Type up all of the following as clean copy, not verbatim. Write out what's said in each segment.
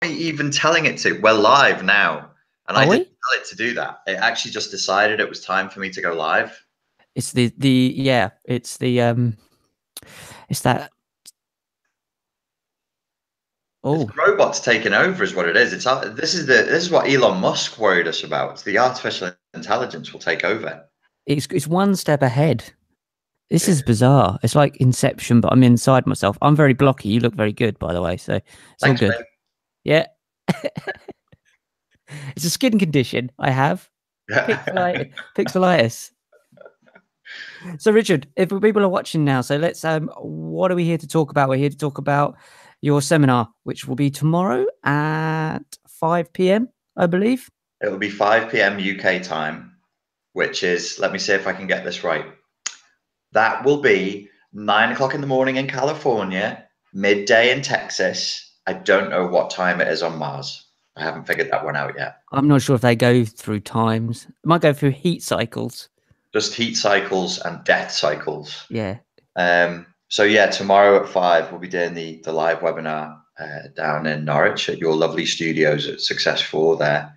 even telling it to? We're live now, and I Are didn't we? tell it to do that. It actually just decided it was time for me to go live. It's the yeah. It's the. It's that. It's Oh, the robots taking over, is what it is. This is what Elon Musk worried us about. It's the artificial intelligence will take over. it's one step ahead. This is bizarre. It's like Inception, but I'm inside myself. I'm very blocky. You look very good, by the way. So it's all Thanks, good. mate. Yeah. It's a skin condition I have. Pixelitis. So Richard, if people are watching now, so let's what are we here to talk about? We're here to talk about your seminar, which will be tomorrow at 5 p.m., I believe. It'll be 5 p.m. UK time, which is, let me see if I can get this right. That will be 9 o'clock in the morning in California, midday in Texas. I don't know what time it is on Mars. I haven't figured that one out yet. I'm not sure if they go through times. It might go through heat cycles. Just heat cycles and death cycles. Yeah. So yeah, tomorrow at 5 we'll be doing the live webinar down in Norwich at your lovely studios at Success4 there.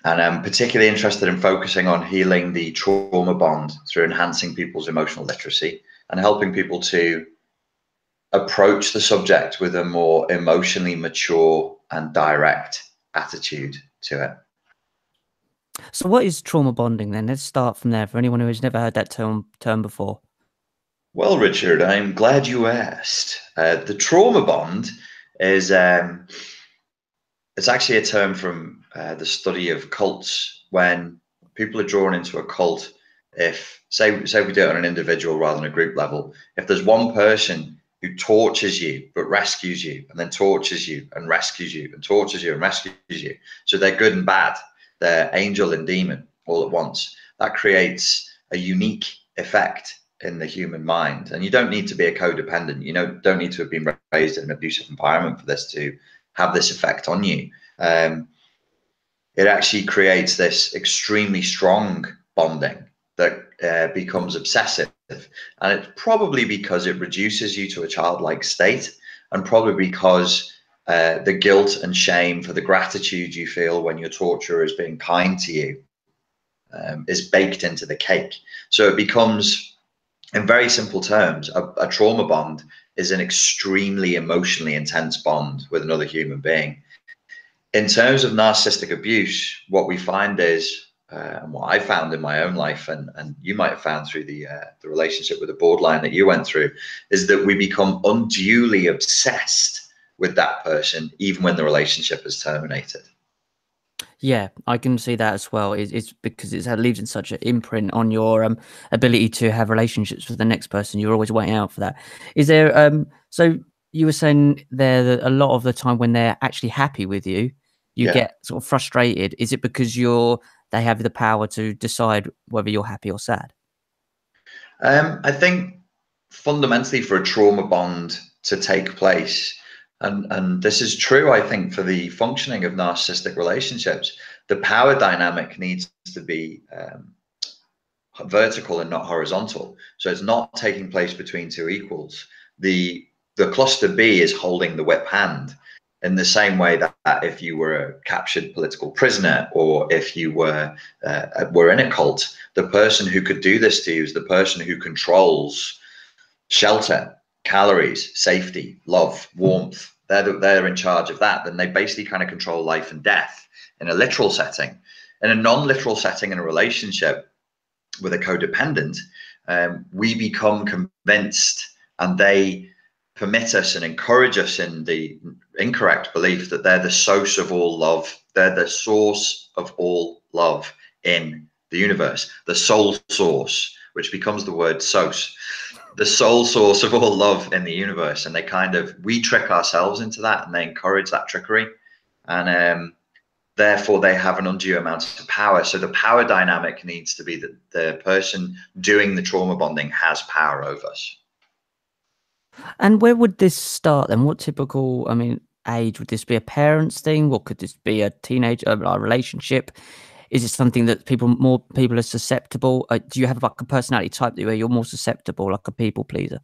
And I'm particularly interested in focusing on healing the trauma bond through enhancing people's emotional literacy and helping people to approach the subject with a more emotionally mature and direct attitude to it. So what is trauma bonding then? Let's start from there for anyone who has never heard that term before. Well, Richard, I'm glad you asked. The trauma bond is it's actually a term from the study of cults. When people are drawn into a cult, if say we do it on an individual rather than a group level, if there's one person who tortures you but rescues you, and then tortures you and rescues you, and tortures you and rescues you, so they're good and bad, they're angel and demon all at once, that creates a unique effect in the human mind. And you don't need to be a codependent, don't need to have been raised in an abusive environment for this to have this effect on you. It actually creates this extremely strong bonding that becomes obsessive. And it's probably because it reduces you to a childlike state, and probably because the guilt and shame for the gratitude you feel when your torturer is being kind to you is baked into the cake. So it becomes, in very simple terms, a trauma bond is an extremely emotionally intense bond with another human being. In terms of narcissistic abuse, what we find is, and what I found in my own life, and you might have found through the relationship with the borderline that you went through, is that we become unduly obsessed with that person, even when the relationship is terminated. Yeah, I can see that as well. It's because it's leaves in such an imprint on your ability to have relationships with the next person. You're always waiting out for that. Is there so you were saying there that a lot of the time when they're actually happy with you, you get sort of frustrated. Is it because they have the power to decide whether you're happy or sad? I think fundamentally for a trauma bond to take place, and this is true, I think, for the functioning of narcissistic relationships, the power dynamic needs to be vertical and not horizontal. So it's not taking place between two equals. The cluster B is holding the whip hand, in the same way that if you were a captured political prisoner, or if you were in a cult, the person who could do this to you is the person who controls shelter, calories, safety, love, warmth. They're in charge of that. Then they basically kind of control life and death in a literal setting. In a non-literal setting, in a relationship with a codependent, we become convinced, and they permit us and encourage us in the incorrect belief that they're the source of all love. They're the source of all love in the universe, the sole source, which becomes the word source, the sole source of all love in the universe. And we trick ourselves into that, and they encourage that trickery. And therefore they have an undue amount of power. So the power dynamic needs to be that the person doing the trauma bonding has power over us. And where would this start then? What typical, age would this be? A parents thing? What could this be? A teenage relationship? Is it something that more people are susceptible? Do you have like a personality type where you're more susceptible, like a people pleaser?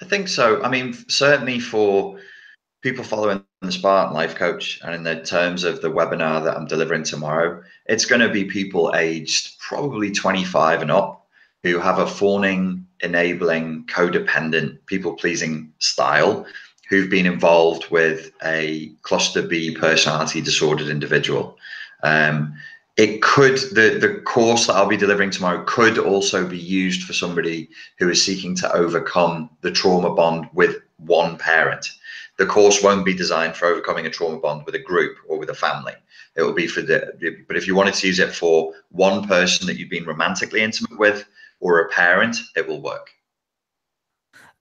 I think so. Certainly for people following the Spartan Life Coach, and in the terms of the webinar that I'm delivering tomorrow, it's going to be people aged probably 25 and up who have a fawning, enabling, codependent, people-pleasing style, who've been involved with a cluster B personality disordered individual. It could, the course that I'll be delivering tomorrow could also be used for somebody who is seeking to overcome the trauma bond with one parent. The course won't be designed for overcoming a trauma bond with a group or with a family. It will be for but if you wanted to use it for one person that you've been romantically intimate with or a parent, it will work.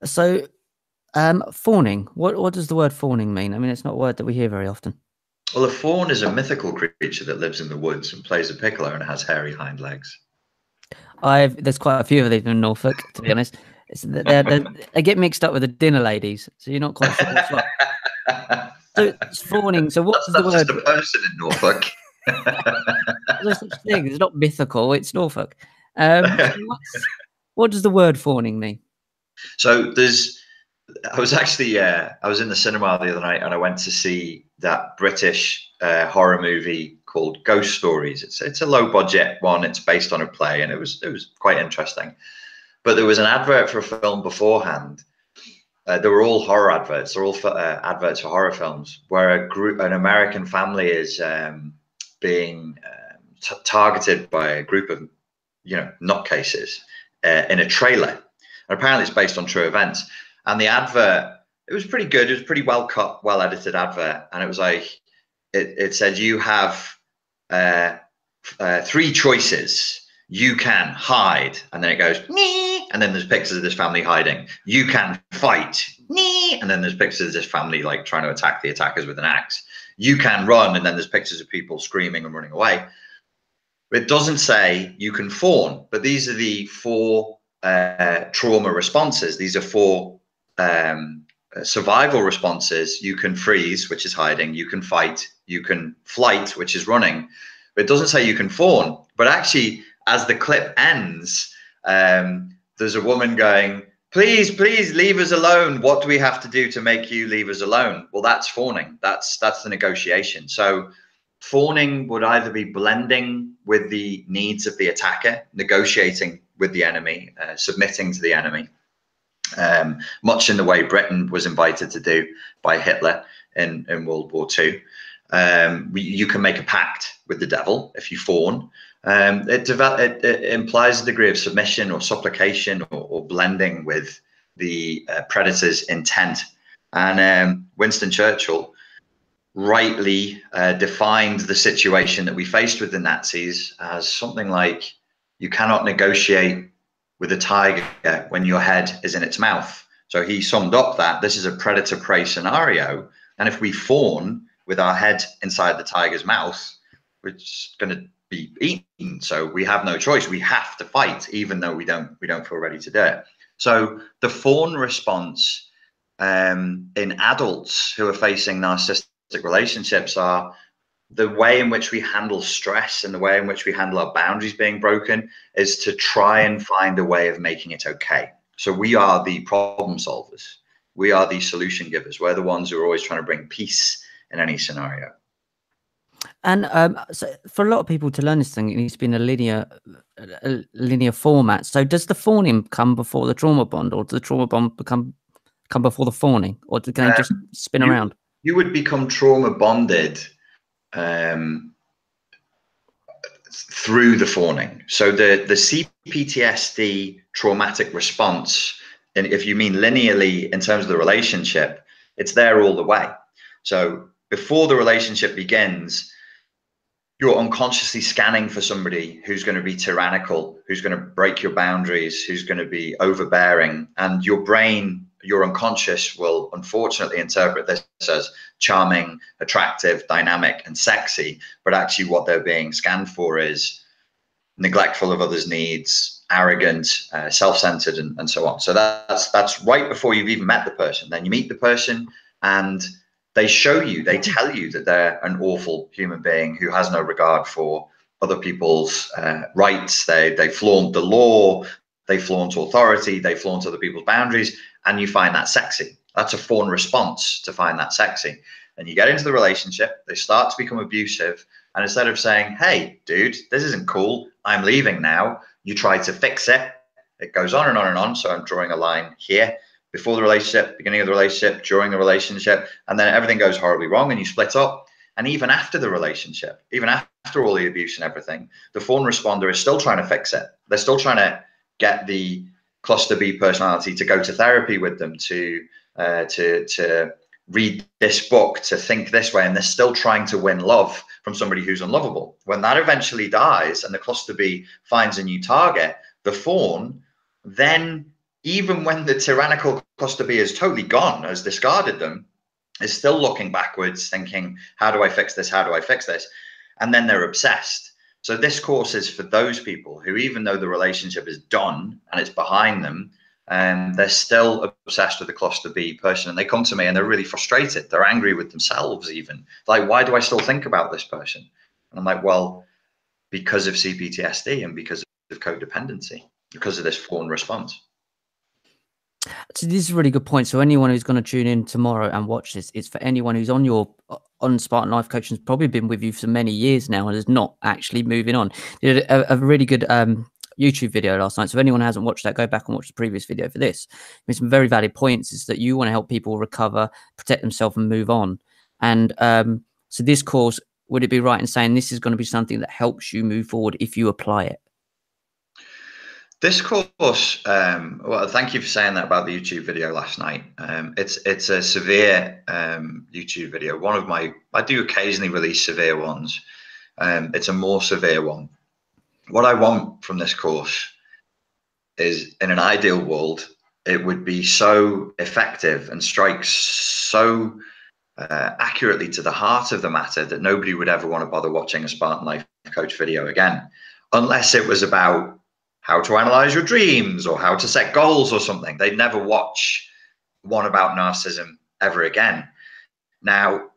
So, fawning, what does the word fawning mean? I mean, it's not a word that we hear very often. Well, a fawn is a mythical creature that lives in the woods and plays a piccolo and has hairy hind legs. There's quite a few of these in Norfolk, to be honest. They get mixed up with the dinner ladies, so you're not quite sure what's what. So it's fawning. So what's the word? That's just a person in Norfolk. There's such thing. It's not mythical. It's Norfolk. So what does the word fawning mean? So I was actually I was in the cinema the other night, and I went to see that British horror movie called Ghost Stories. It's a low budget one. It's based on a play, and it was quite interesting. But there was an advert for a film beforehand. They were all horror adverts. They're all adverts for horror films, where an American family is being targeted by a group of, nutcases in a trailer. And apparently it's based on true events. And the advert, it was pretty good. It was a pretty well cut, well edited advert. And it was like, it said, you have 3 choices. You can hide, and then it goes, nee, and then there's pictures of this family hiding. You can fight, nee, and then there's pictures of this family like trying to attack the attackers with an axe. You can run, and then there's pictures of people screaming and running away. It doesn't say you can fawn, but these are the 4 trauma responses. These are 4 survival responses. You can freeze, which is hiding. You can fight. You can flight, which is running. But it doesn't say you can fawn. But actually, as the clip ends, there's a woman going, please leave us alone. What do we have to do to make you leave us alone? Well, that's fawning. That's the negotiation. So fawning would either be blending with the needs of the attacker, negotiating with the enemy, submitting to the enemy, much in the way Britain was invited to do by Hitler in World War II. You can make a pact with the devil if you fawn. It implies a degree of submission or supplication or blending with the predator's intent. And Winston Churchill rightly defined the situation that we faced with the Nazis as something like, you cannot negotiate with a tiger when your head is in its mouth. So he summed up that this is a predator-prey scenario, and if we fawn with our head inside the tiger's mouth, we're just going to be eaten. So we have no choice. We have to fight, even though we don't feel ready to do it. So the fawn response in adults who are facing narcissistic relationships are the way in which we handle stress and the way in which we handle our boundaries being broken is to try and find a way of making it okay. So we are the problem solvers. We are the solution givers. We're the ones who are always trying to bring peace in any scenario. And so for a lot of people to learn this thing, it needs to be in a linear format. So does the fawning come before the trauma bond, or does the trauma bond come before the fawning, or can they just spin around? You would become trauma bonded through the fawning. So the CPTSD traumatic response, and if you mean linearly in terms of the relationship, it's there all the way. So before the relationship begins, you're unconsciously scanning for somebody who's going to be tyrannical, who's going to break your boundaries, who's going to be overbearing. And your brain, your unconscious, will unfortunately interpret this as charming, attractive, dynamic, and sexy. But actually what they're being scanned for is neglectful of others' needs, arrogant, self-centered, and so on. So that's right before you've even met the person. Then you meet the person and they show you, they tell you that they're an awful human being who has no regard for other people's rights. They flaunt the law, they flaunt authority, they flaunt other people's boundaries, and you find that sexy. That's a fawn response to find that sexy. And you get into the relationship, they start to become abusive. And instead of saying, hey, dude, this isn't cool, I'm leaving now, you try to fix it. It goes on and on and on. So I'm drawing a line here before the relationship, beginning of the relationship, during the relationship, and then everything goes horribly wrong and you split up. And even after the relationship, even after all the abuse and everything, the fawn responder is still trying to fix it. They're still trying to get the cluster B personality to go to therapy with them, to read this book, to think this way, and they're still trying to win love from somebody who's unlovable. When that eventually dies and the cluster B finds a new target, the fawn then, even when the tyrannical cluster B is totally gone, has discarded them, is still looking backwards, thinking, how do I fix this? How do I fix this? And then they're obsessed. So this course is for those people who, even though the relationship is done and it's behind them, they're still obsessed with the cluster B person. And they come to me and they're really frustrated. They're angry with themselves even. Like, why do I still think about this person? And I'm like, well, because of CPTSD and because of codependency, because of this fawn response. So this is a really good point. So anyone who's going to tune in tomorrow and watch this, it's for anyone who's on Spartan Life Coaching, has probably been with you for many years now and is not actually moving on. You did a really good YouTube video last night. So if anyone hasn't watched that, go back and watch the previous video for this. There's some very valid points, is that you want to help people recover, protect themselves and move on. And so this course, would it be right in saying this is going to be something that helps you move forward if you apply it? This course, well, thank you for saying that about the YouTube video last night. It's a severe YouTube video. I do occasionally release severe ones. It's a more severe one. What I want from this course is, in an ideal world, it would be so effective and strikes so accurately to the heart of the matter that nobody would ever want to bother watching a Spartan Life Coach video again, unless it was about how to analyze your dreams or how to set goals or something. They'd never watch one about narcissism ever again. Now,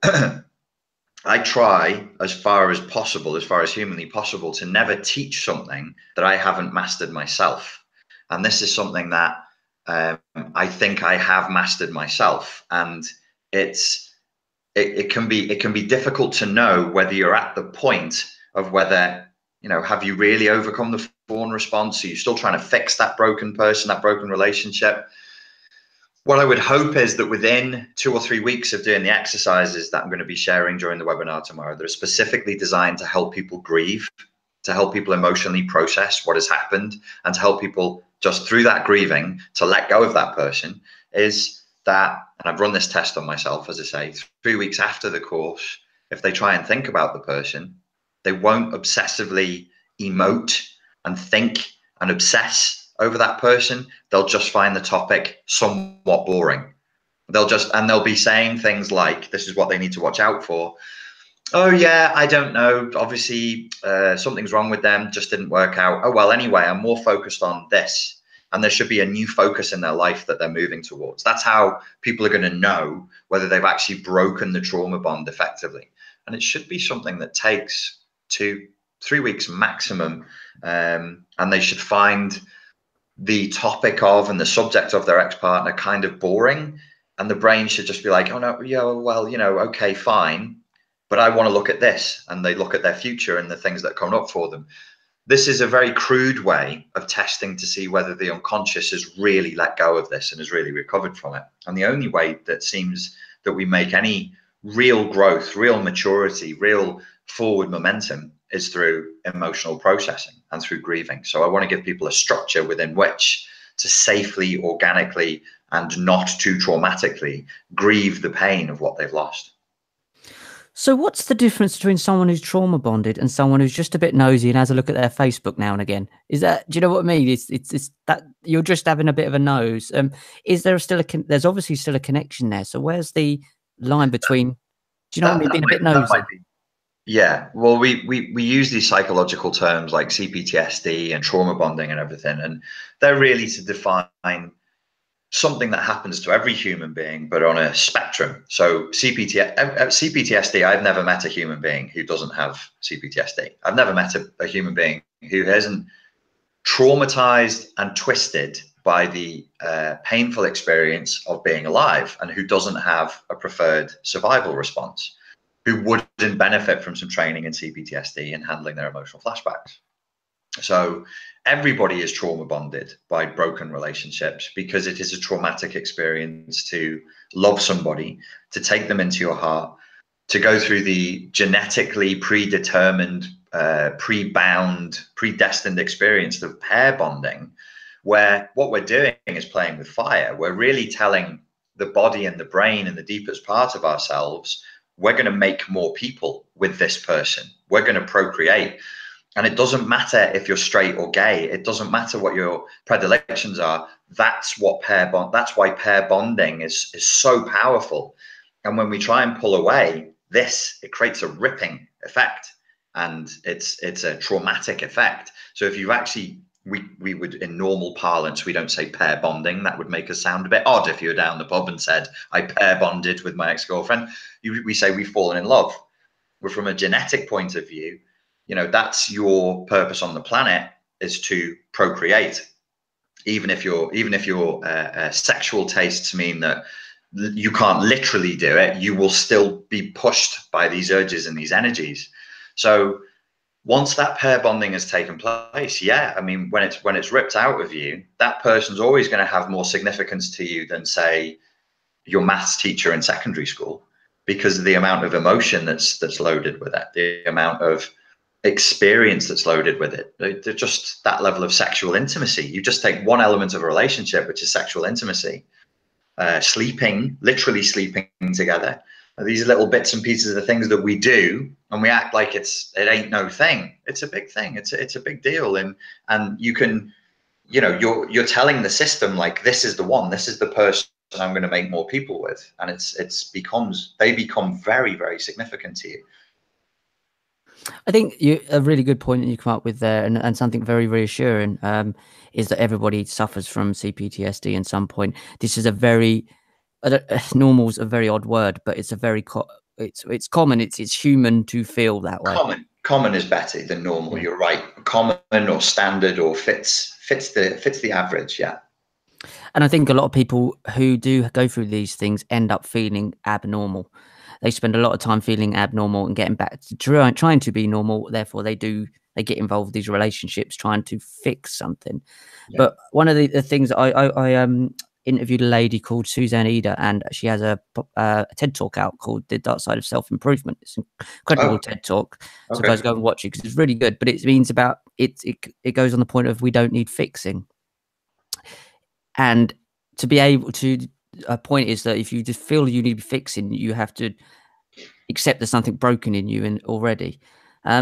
I try as far as possible, as far as humanly possible, to never teach something that I haven't mastered myself. And this is something that I think I have mastered myself. And it can be difficult to know whether you're at the point of whether, have you really overcome the fawn response? Are you still trying to fix that broken person, that broken relationship? What I would hope is that within 2 or 3 weeks of doing the exercises that I'm going to be sharing during the webinar tomorrow, that are specifically designed to help people grieve, to help people emotionally process what has happened, and to help people just through that grieving to let go of that person, is that, and I've run this test on myself, as I say, 3 weeks after the course, if they try and think about the person, they won't obsessively emote and think and obsess over that person. They'll just find the topic somewhat boring. They'll be saying things like, this is what they need to watch out for. Oh yeah, I don't know. Obviously, something's wrong with them. Just didn't work out. Oh, well, anyway, I'm more focused on this. And there should be a new focus in their life that they're moving towards. That's how people are going to know whether they've actually broken the trauma bond effectively. And it should be something that takes 2-3 weeks maximum. And they should find the topic of and the subject of their ex-partner kind of boring. And the brain should just be like, oh no, yeah, well, okay, fine. But I want to look at this. And they look at their future and the things that come up for them. This is a very crude way of testing to see whether the unconscious has really let go of this and has really recovered from it. And the only way that seems that we make any real growth, real maturity, real forward momentum is through emotional processing and through grieving. So I want to give people a structure within which to safely, organically, and not too traumatically grieve the pain of what they've lost. So what's the difference between someone who's trauma bonded and someone who's just a bit nosy and has a look at their Facebook now and again? Is that, do you know what I mean? It's that you're just having a bit of a nose. Is there still there's obviously still a connection there. So where's the line between, do you know what I mean, being a bit nosy? Yeah, well, we use these psychological terms like CPTSD and trauma bonding and everything, and they're really to define something that happens to every human being, but on a spectrum. So CPTSD, I've never met a human being who doesn't have CPTSD. I've never met a human being who hasn't traumatized and twisted by the painful experience of being alive, and who doesn't have a preferred survival response, who wouldn't benefit from some training in CPTSD and handling their emotional flashbacks. So everybody is trauma bonded by broken relationships, because it is a traumatic experience to love somebody, to take them into your heart, to go through the genetically predetermined, pre-bound, predestined experience of pair bonding, where what we're doing is playing with fire. We're really telling the body and the brain and the deepest part of ourselves, we're going to make more people with this person. We're going to procreate. And it doesn't matter if you're straight or gay. It doesn't matter what your predilections are. That's what that's why pair bonding is so powerful. And when we try and pull away it creates a ripping effect, and it's a traumatic effect. So if you actually, we would, in normal parlance, we don't say pair bonding. That would make us sound a bit odd if you were down the pub and said, I pair bonded with my ex-girlfriend. We say we've fallen in love. But from a genetic point of view, that's your purpose on the planet, is to procreate. Even if your sexual tastes mean that you can't literally do it, you will still be pushed by these urges and these energies. So once that pair bonding has taken place, yeah, I mean, when it's ripped out of you, that person's always going to have more significance to you than, say, your maths teacher in secondary school, because of the amount of emotion that's loaded with it, the amount of experience that's loaded with it. They're just that level of sexual intimacy. You just take one element of a relationship, which is sexual intimacy, literally sleeping together. These little bits and pieces of the things that we do, and we act like it ain't no thing. It's a big thing. It's a big deal. And you can, you're telling the system, like, this is the one, this is the person I'm going to make more people with. And they become very, very significant to you. I think a really good point that you come up with there, and something very reassuring, is that everybody suffers from CPTSD at some point. This is a very normal is a very odd word, but it's a very it's common. It's human to feel that way. Common is better than normal. Yeah. You're right. Common or standard or fits the average. Yeah. And I think a lot of people who do go through these things end up feeling abnormal. They spend a lot of time feeling abnormal and getting back to trying to be normal. Therefore, they get involved with these relationships trying to fix something. Yeah. But one of the things I interviewed a lady called Suzanne Eder, and she has a TED talk out called The Dark Side of Self-Improvement. It's an incredible TED talk. So guys, go and watch it because it's really good. But it means about it goes on the point of we don't need fixing. And to be able to, a point is that if you just feel you need fixing, you have to accept there's something broken in you and already. I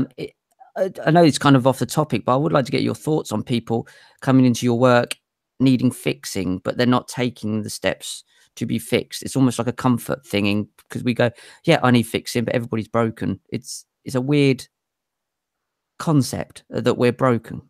know it's kind of off the topic, but I would like to get your thoughts on people coming into your work needing fixing, but they're not taking the steps to be fixed. It's almost like a comfort thing, because we go, yeah, I need fixing, but everybody's broken. It's a weird concept that we're broken.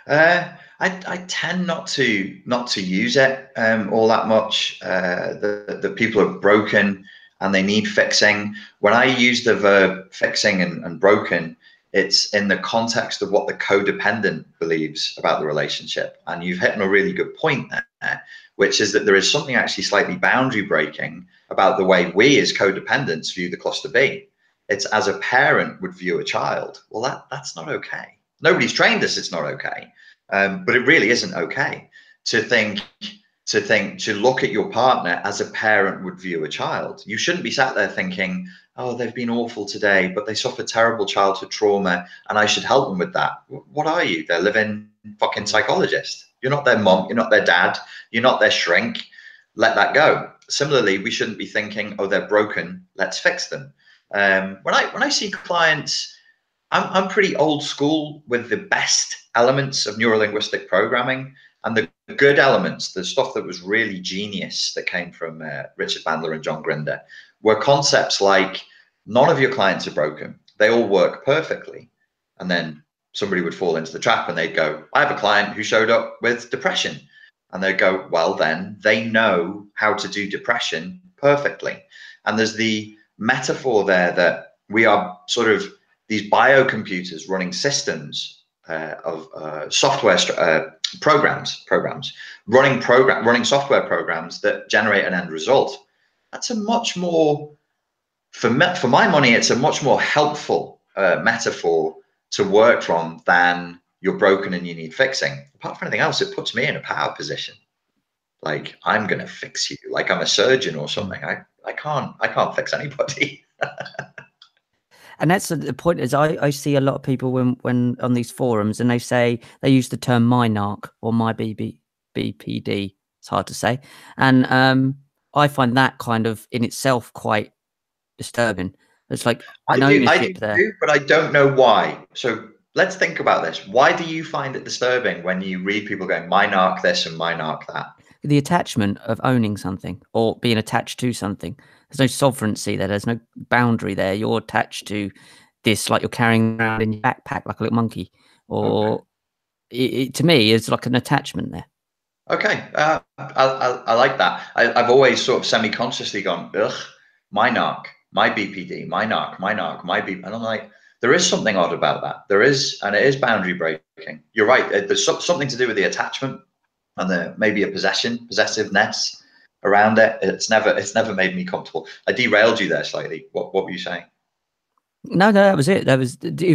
I tend not to use it all that much. The people are broken and they need fixing. When I use the verb fixing and broken, it's in the context of what the codependent believes about the relationship. And you've hit on a really good point there, which is that there is something actually slightly boundary breaking about the way we as codependents view the cluster B. It's as a parent would view a child. Well, that's not okay. Nobody's trained us it's not okay. But it really isn't okay to look at your partner as a parent would view a child. You shouldn't be sat there thinking, oh, they've been awful today, but they suffered terrible childhood trauma and I should help them with that. What are you? They're living fucking psychologist. You're not their mom. You're not their dad. You're not their shrink. Let that go. Similarly, we shouldn't be thinking, oh, they're broken. Let's fix them. When I see clients, I'm pretty old school with the best elements of neurolinguistic programming, and the good elements, the stuff that was really genius that came from Richard Bandler and John Grinder, were concepts like none of your clients are broken. They all work perfectly. And then somebody would fall into the trap and they'd go, I have a client who showed up with depression. And they'd go, well, then they know how to do depression perfectly. And there's the metaphor there that we are sort of these biocomputers running systems software programs, running software programs that generate an end result. That's a much more, for my money, it's a much more helpful metaphor to work from than you're broken and you need fixing. Apart from anything else, it puts me in a power position. Like, I'm going to fix you, like I'm a surgeon or something. I can't fix anybody. And that's the point. Is I see a lot of people when on these forums, and they use the term my narc or my BPD. It's hard to say, and I find that kind of in itself quite disturbing. It's like an ownership there. But I don't know why. So let's think about this. Why do you find it disturbing when you read people going, my narc this and my narc that? The attachment of owning something or being attached to something. There's no sovereignty there. There's no boundary there. You're attached to this, like you're carrying around in your backpack like a little monkey. Or it to me, is like an attachment there. Okay, I like that. I've always sort of semi-consciously gone, ugh, my narc, my BPD, my narc, my BP. And I'm like, there is something odd about that. There is, and it is boundary breaking. You're right. There's something to do with the attachment and maybe a possessiveness around it. It's never made me comfortable. I derailed you there slightly. What were you saying? No, that was it. It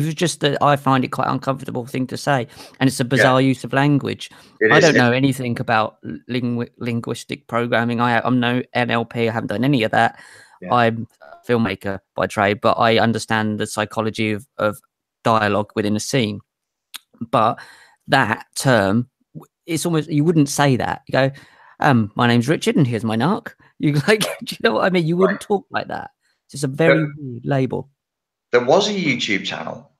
was just that I find it quite uncomfortable thing to say, and it's a bizarre use of language. I don't know anything about linguistic programming. I'm no NLP. I haven't done any of that. Yeah. I'm a filmmaker by trade, but I understand the psychology of dialogue within a scene. But that term, it's almost, you wouldn't say that. You go, my name's Richard and here's my narc. You like, do you know what I mean? You wouldn't talk like that. It's just a very weird label. There was a YouTube channel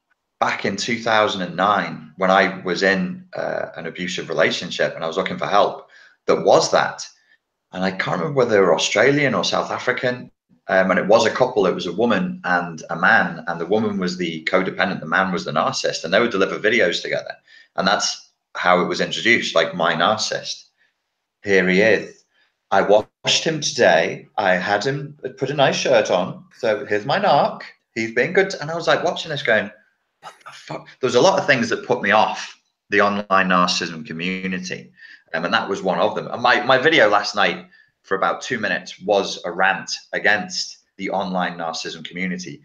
back in 2009 when I was in an abusive relationship and I was looking for help that was that. And I can't remember whether they were Australian or South African. And it was a couple. It was a woman and a man, and the woman was the codependent. The man was the narcissist, and they would deliver videos together. And that's how it was introduced, like, my narcissist. Here he is. I washed him today. I had him put a nice shirt on. So here's my narc. He's being good. And I was like watching this going, what the fuck? There was a lot of things that put me off the online narcissism community. And that was one of them. And my video last night for about 2 minutes was a rant against the online narcissism community.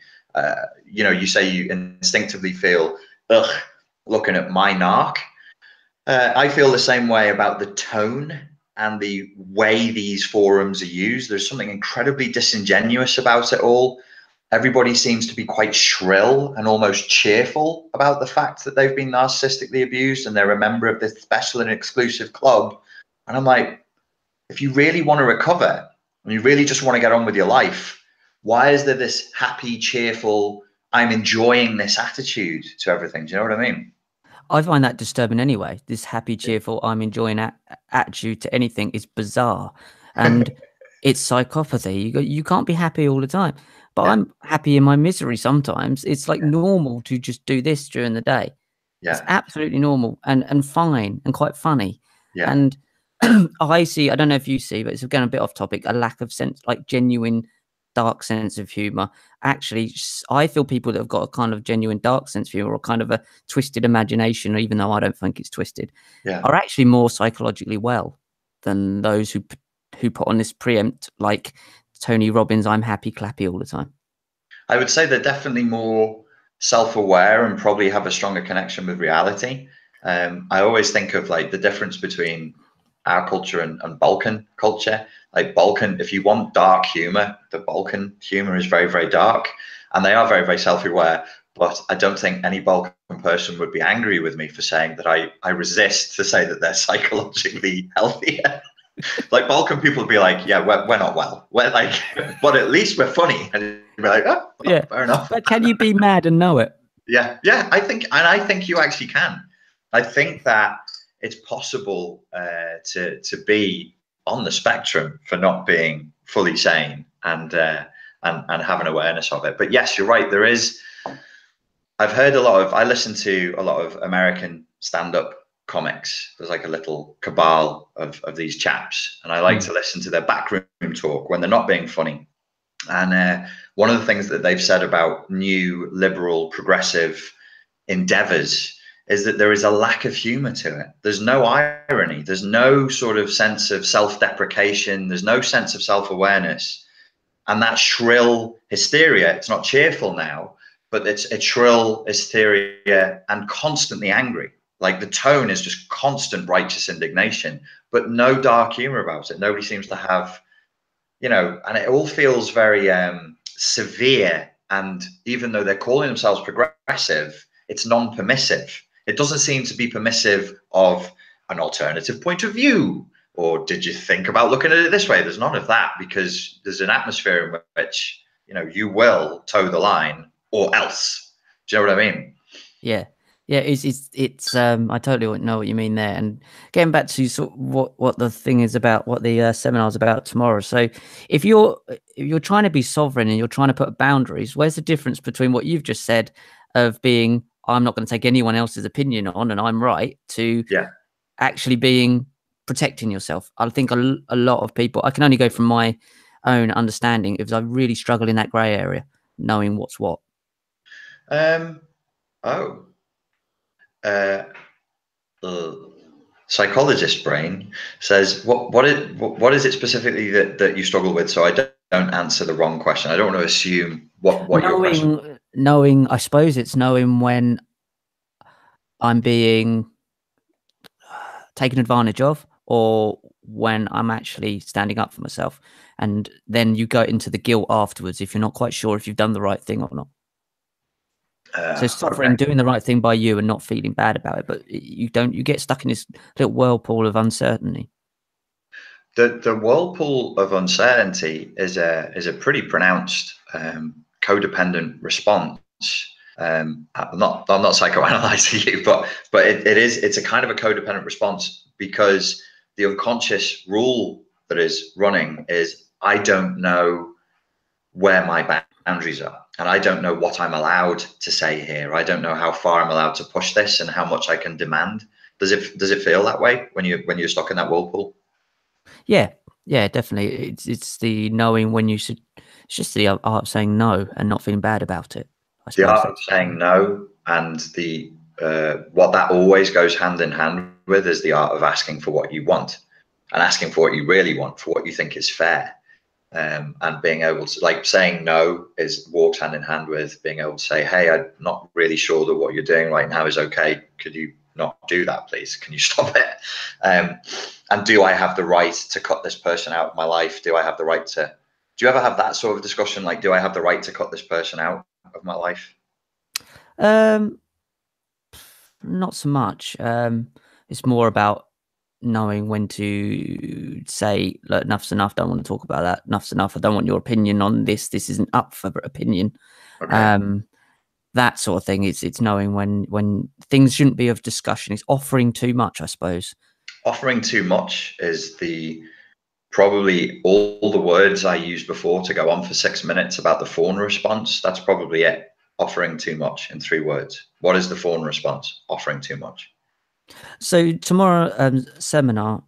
You know, you say you instinctively feel, ugh, looking at my narc. I feel the same way about the tone and the way these forums are used. There's something incredibly disingenuous about it all. Everybody seems to be quite shrill and almost cheerful about the fact that they've been narcissistically abused and they're a member of this special and exclusive club. And I'm like, if you really want to recover and you really just want to get on with your life, why is there this happy, cheerful, I'm enjoying this attitude to everything? Do you know what I mean? I find that disturbing anyway. This happy, cheerful, I'm enjoying attitude to anything is bizarre. And it's psychopathy. You can't be happy all the time. But yeah. I'm happy in my misery sometimes. It's like normal to just do this during the day. Yeah. It's absolutely normal and fine and quite funny. Yeah. And I see, I don't know if you see, but it's again a bit off topic, a lack of sense, like genuine dark sense of humor. Actually, I feel people that have got a kind of genuine dark sense of humor or kind of a twisted imagination, even though I don't think it's twisted, are actually more psychologically well than those who put on this preempt, like Tony Robbins, I'm happy, clappy all the time. I would say they're definitely more self-aware and probably have a stronger connection with reality. I always think of like the difference between our culture and Balkan culture. Like Balkan, if you want dark humor, the Balkan humor is very, very dark, and they are very, very self-aware. But I don't think any Balkan person would be angry with me for saying that I resist to say that they're psychologically healthier. Like Balkan people would be like, yeah, we're not well. We're like, but at least we're funny. And you'd be like, oh, yeah, fair enough. But can you be mad and know it? Yeah, I think you actually can. I think that it's possible to be on the spectrum for not being fully sane and have an awareness of it. But yes, you're right. There is. I've heard I listen to a lot of American stand-up comics. There's like a little cabal of these chaps, and I like to listen to their backroom talk when they're not being funny. And one of the things that they've said about new liberal progressive endeavors is that there is a lack of humor to it. There's no irony. There's no sort of sense of self-deprecation. There's no sense of self-awareness. And that shrill hysteria, it's not cheerful now, but it's a shrill hysteria and constantly angry. Like the tone is just constant righteous indignation, but no dark humor about it. Nobody seems to have, you know, and it all feels very severe. And even though they're calling themselves progressive, it's non-permissive. It doesn't seem to be permissive of an alternative point of view. Or did you think about looking at it this way? There's none of that, because there's an atmosphere in which, you know, you will toe the line or else. Do you know what I mean? Yeah. Yeah, it's I totally know what you mean there. And getting back to sort of what the thing is about, what the seminar is about tomorrow. So if you're trying to be sovereign and you're trying to put boundaries, where's the difference between what you've just said of being, I'm not going to take anyone else's opinion on and I'm right, to actually being protecting yourself? I think a lot of people, I can only go from my own understanding, because I really struggle in that grey area, knowing what's what. Psychologist brain says, what is it specifically that you struggle with? So I don't answer the wrong question. I don't want to assume what your question. Knowing, I suppose it's knowing when I'm being taken advantage of, or when I'm actually standing up for myself. And then you go into the guilt afterwards if you're not quite sure if you've done the right thing or not. So suffering, doing the right thing by you and not feeling bad about it, but you get stuck in this little whirlpool of uncertainty. The whirlpool of uncertainty is a pretty pronounced codependent response. I'm not psychoanalyzing you, but it's a kind of a codependent response, because the unconscious rule that is running is, I don't know where my boundaries are, and I don't know what I'm allowed to say here. I don't know how far I'm allowed to push this and how much I can demand. Does it feel that way when you're stuck in that whirlpool? Yeah, definitely. It's the knowing when you should. It's just the art of saying no and not feeling bad about it. I suppose the art of saying no, and the what that always goes hand in hand with is the art of asking for what you want, and asking for what you really want, for what you think is fair. And being able to, like, saying no walks hand in hand with being able to say, hey, I'm not really sure that what you're doing right now is okay. Could you not do that, please? Can you stop it? And do I have the right to cut this person out of my life? Do I have the right to, do you ever have that sort of discussion? Like, do I have the right to cut this person out of my life? Not so much. It's more about knowing when to say, look, enough's enough, don't want to talk about that. Enough's enough, I don't want your opinion on this. This isn't up for opinion. Okay. That sort of thing. It's knowing when things shouldn't be of discussion. It's offering too much, I suppose. Offering too much is probably all the words I used before to go on for 6 minutes about the fawn response. That's probably it. Offering too much in 3 words. What is the fawn response? Offering too much. So tomorrow seminar,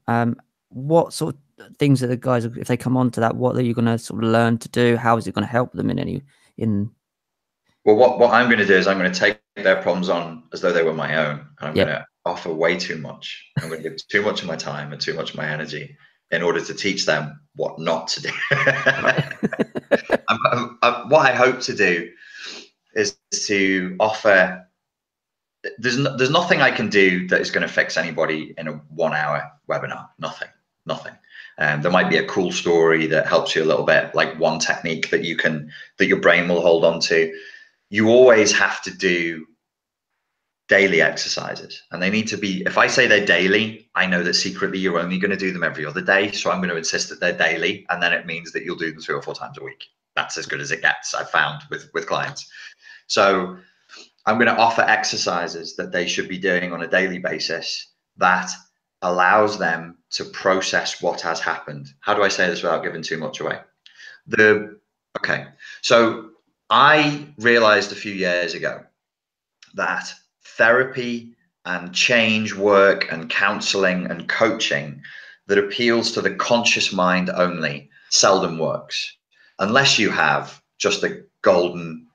what sort of things are the guys, if they come on to that, what are you going to sort of learn to do? How is it going to help them Well, what I'm going to do is I'm going to take their problems on as though they were my own, and I'm going to offer way too much. I'm going to give too much of my time and too much of my energy in order to teach them what not to do. What I hope to do is to offer. There's nothing I can do that is going to fix anybody in a 1-hour webinar. Nothing. There might be a cool story that helps you a little bit, like one technique that your brain will hold on to. You always have to do daily exercises, and they need to be, if I say they're daily, I know that secretly you're only going to do them every other day. So I'm going to insist that they're daily, and then it means that you'll do them 3 or 4 times a week. That's as good as it gets, I've found with clients. So I'm going to offer exercises that they should be doing on a daily basis that allows them to process what has happened. How do I say this without giving too much away? Okay, so I realized a few years ago that therapy and change work and counseling and coaching that appeals to the conscious mind only seldom works, unless you have just a golden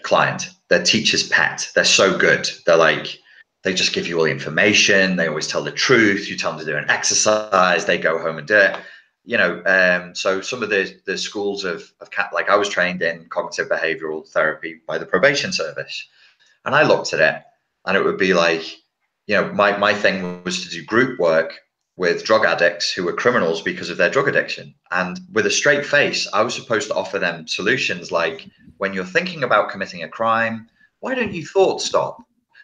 client, their teacher's pet. They're so good. They're like, They just give you all the information. They always tell the truth. You tell them to do an exercise, they go home and do it. So some of the schools of like I was trained in cognitive behavioral therapy by the probation service, and I looked at it, and it would be like, my thing was to do group work with drug addicts who were criminals because of their drug addiction. And with a straight face, I was supposed to offer them solutions like, when you're thinking about committing a crime, why don't you thought stop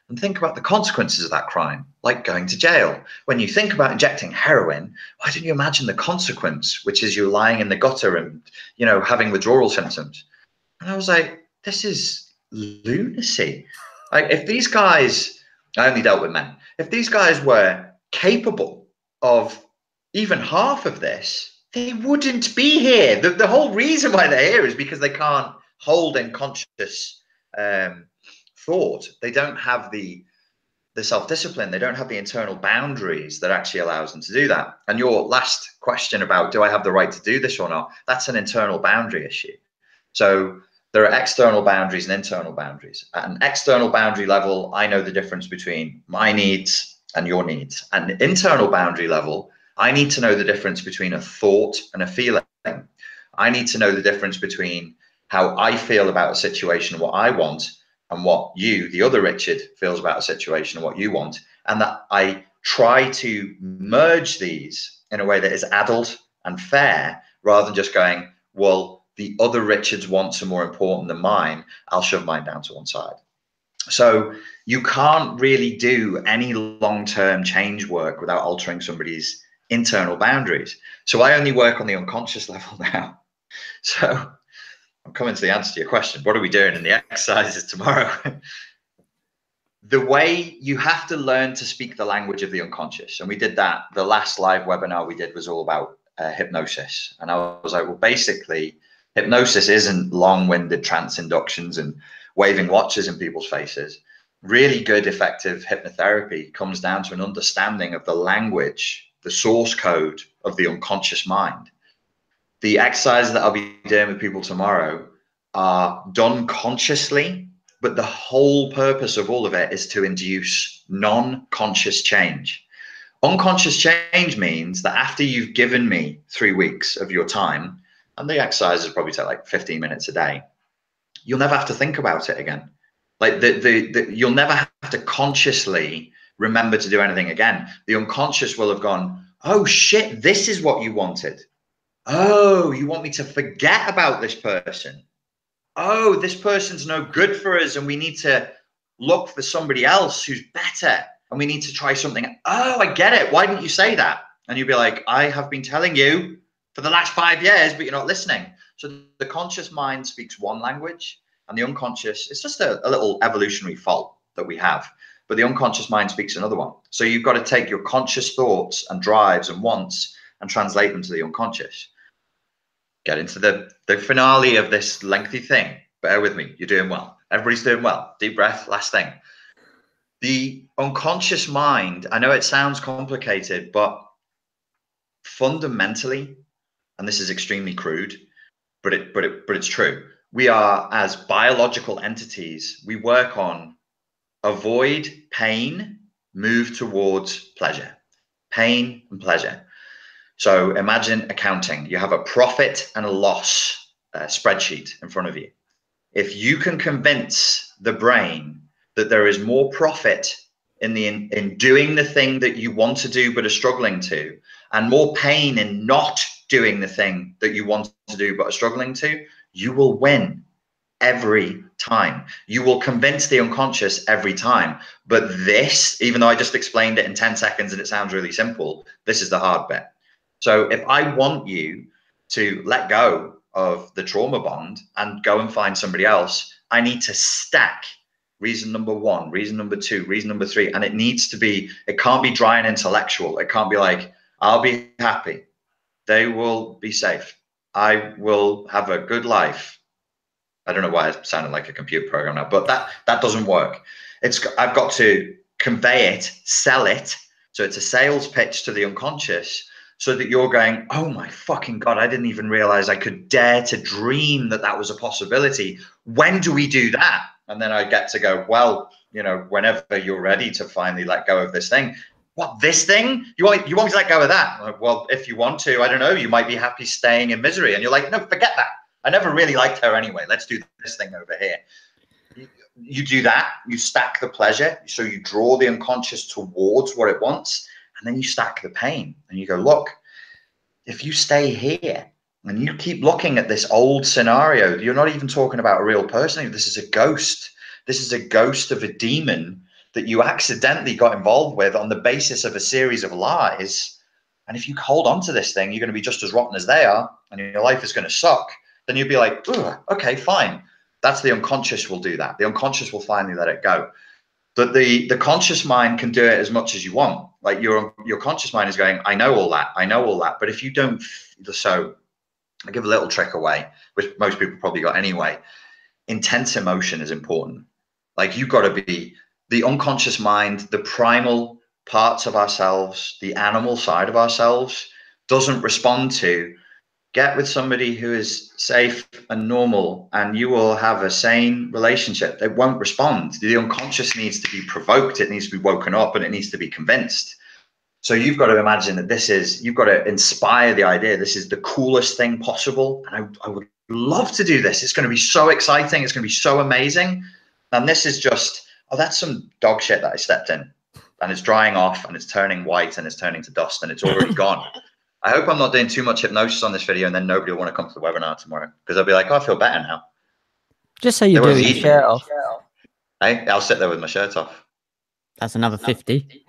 and think about the consequences of that crime, like going to jail? When you think about injecting heroin, why don't you imagine the consequence, which is you lying in the gutter and, having withdrawal symptoms? And I was like, this is lunacy. Like, if these guys, I only dealt with men, if these guys were capable of even half of this, they wouldn't be here. The whole reason why they're here is because they can't hold in conscious thought. They don't have the self-discipline. They don't have the internal boundaries that actually allows them to do that. And your last question about, do I have the right to do this or not? That's an internal boundary issue. So there are external boundaries and internal boundaries. At an external boundary level, I know the difference between my needs and your needs. At an internal boundary level, I need to know the difference between a thought and a feeling. I need to know the difference between how I feel about a situation, what I want, and what you, the other Richard, feels about a situation and what you want. And that I try to merge these in a way that is adult and fair, rather than just going, well, the other Richard's wants are more important than mine, I'll shove mine down to one side. So you can't really do any long-term change work without altering somebody's internal boundaries. So I only work on the unconscious level now. So I'm coming to the answer to your question. What are we doing in the exercises tomorrow? The way you have to learn to speak the language of the unconscious. And we did that. The last live webinar we did was all about hypnosis. And I was like, well, basically, hypnosis isn't long-winded trance inductions and waving watches in people's faces. Really good, effective hypnotherapy comes down to an understanding of the language, the source code of the unconscious mind. The exercises that I'll be doing with people tomorrow are done consciously, but the whole purpose of all of it is to induce non-conscious change. Unconscious change means that after you've given me 3 weeks of your time, and the exercises probably take like 15 minutes a day, you'll never have to think about it again. Like you'll never have to consciously remember to do anything again. The unconscious will have gone, oh shit, this is what you wanted. Oh, you want me to forget about this person? Oh, this person's no good for us and we need to look for somebody else who's better and we need to try something. Oh, I get it. Why didn't you say that? And you'll be like, I have been telling you for the last 5 years, but you're not listening. So the conscious mind speaks one language and the unconscious, it's just a little evolutionary fault that we have. But the unconscious mind speaks another one. So you've got to take your conscious thoughts and drives and wants and translate them to the unconscious. Get into the finale of this lengthy thing. Bear with me. You're doing well. Everybody's doing well. Deep breath. Last thing. The unconscious mind, I know it sounds complicated, but fundamentally, and this is extremely crude, but it's true. We are, as biological entities, we work on avoid pain, move towards pleasure. Pain and pleasure. So imagine accounting. You have a profit and a loss spreadsheet in front of you. If you can convince the brain that there is more profit in doing the thing that you want to do but are struggling to, and more pain in not doing the thing that you want to do but are struggling to, you will win every time. You will convince the unconscious every time. But this, even though I just explained it in 10 seconds and it sounds really simple, this is the hard bit. So if I want you to let go of the trauma bond and go and find somebody else, I need to stack reason number 1, reason number 2, reason number 3. And it needs to be, it can't be dry and intellectual. It can't be like, I'll be happy. They will be safe. I will have a good life. I don't know why it sounded like a computer program now, but that doesn't work. I've got to convey it, sell it. So it's a sales pitch to the unconscious, so that you're going, oh my fucking God, I didn't even realize I could dare to dream that that was a possibility. When do we do that? And then I get to go, well, you know, whenever you're ready to finally let go of this thing. What, this thing? You want me to let go of that? Like, well, if you want to, I don't know, you might be happy staying in misery. And you're like, no, forget that. I never really liked her anyway. Let's do this thing over here. You do that, you stack the pleasure. So you draw the unconscious towards what it wants, and then you stack the pain. And you go, look, if you stay here and you keep looking at this old scenario, you're not even talking about a real person. This is a ghost. This is a ghost of a demon that you accidentally got involved with on the basis of a series of lies. And if you hold on to this thing, you're going to be just as rotten as they are, and your life is going to suck. Then you'll be like, okay, fine. That's the unconscious will do that. The unconscious will finally let it go. But the conscious mind can do it as much as you want. Like your conscious mind is going, I know all that. I know all that. But if you don't, so I give a little trick away, which most people probably got anyway. Intense emotion is important. Like you've got to be the unconscious mind, the primal parts of ourselves, the animal side of ourselves doesn't respond to get with somebody who is safe and normal and you will have a sane relationship. They won't respond. The unconscious needs to be provoked. It needs to be woken up and it needs to be convinced. So you've got to imagine that you've got to inspire the idea. This is the coolest thing possible. And I would love to do this. It's going to be so exciting. It's going to be so amazing. And this is just, oh, that's some dog shit that I stepped in and it's drying off and it's turning white and it's turning to dust and it's already gone. I hope I'm not doing too much hypnosis on this video and then nobody will want to come to the webinar tomorrow because they'll be like, oh, I feel better now. Just say you do your shirt off. Hey, I'll sit there with my shirt off. That's another 50.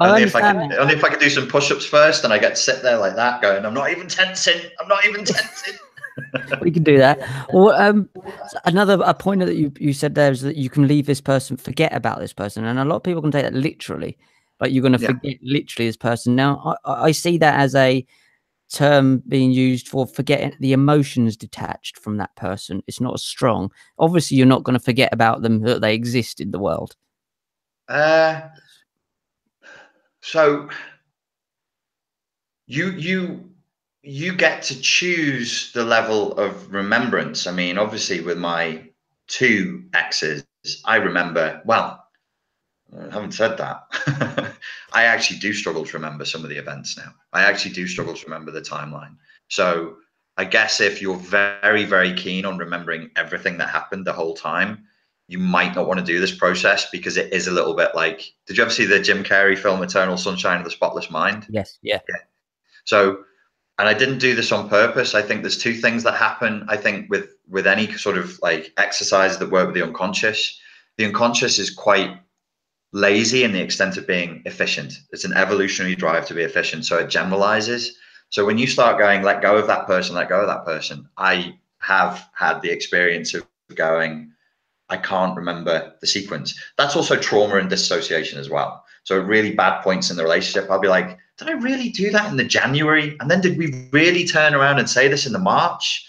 Only if I could do some push-ups first and I get to sit there like that going, I'm not even tensing. I'm not even tensing. We can do that. Well, a point that you said there is that you can leave this person, forget about this person. And a lot of people can take that literally. Like you're going to forget literally this person. Now, I see that as a term being used for forgetting the emotions detached from that person. It's not as strong. Obviously, you're not going to forget about them, that they exist in the world. So you get to choose the level of remembrance. I mean, obviously, with my 2 exes, I remember well. Having said that, I actually do struggle to remember some of the events now. I actually do struggle to remember the timeline. So I guess if you're very, very keen on remembering everything that happened the whole time, you might not want to do this process because it is a little bit like, did you ever see the Jim Carrey film, Eternal Sunshine of the Spotless Mind? Yes. Yeah. So, and I didn't do this on purpose. I think there's 2 things that happen. I think with any sort of like exercise that work with the unconscious is quite lazy in the extent of being efficient. It's an evolutionary drive to be efficient. So it generalizes. So when you start going, let go of that person, let go of that person, I have had the experience of going, I can't remember the sequence. That's also trauma and dissociation as well. So at really bad points in the relationship, I'll be like, did I really do that in the January? And then did we really turn around and say this in the March?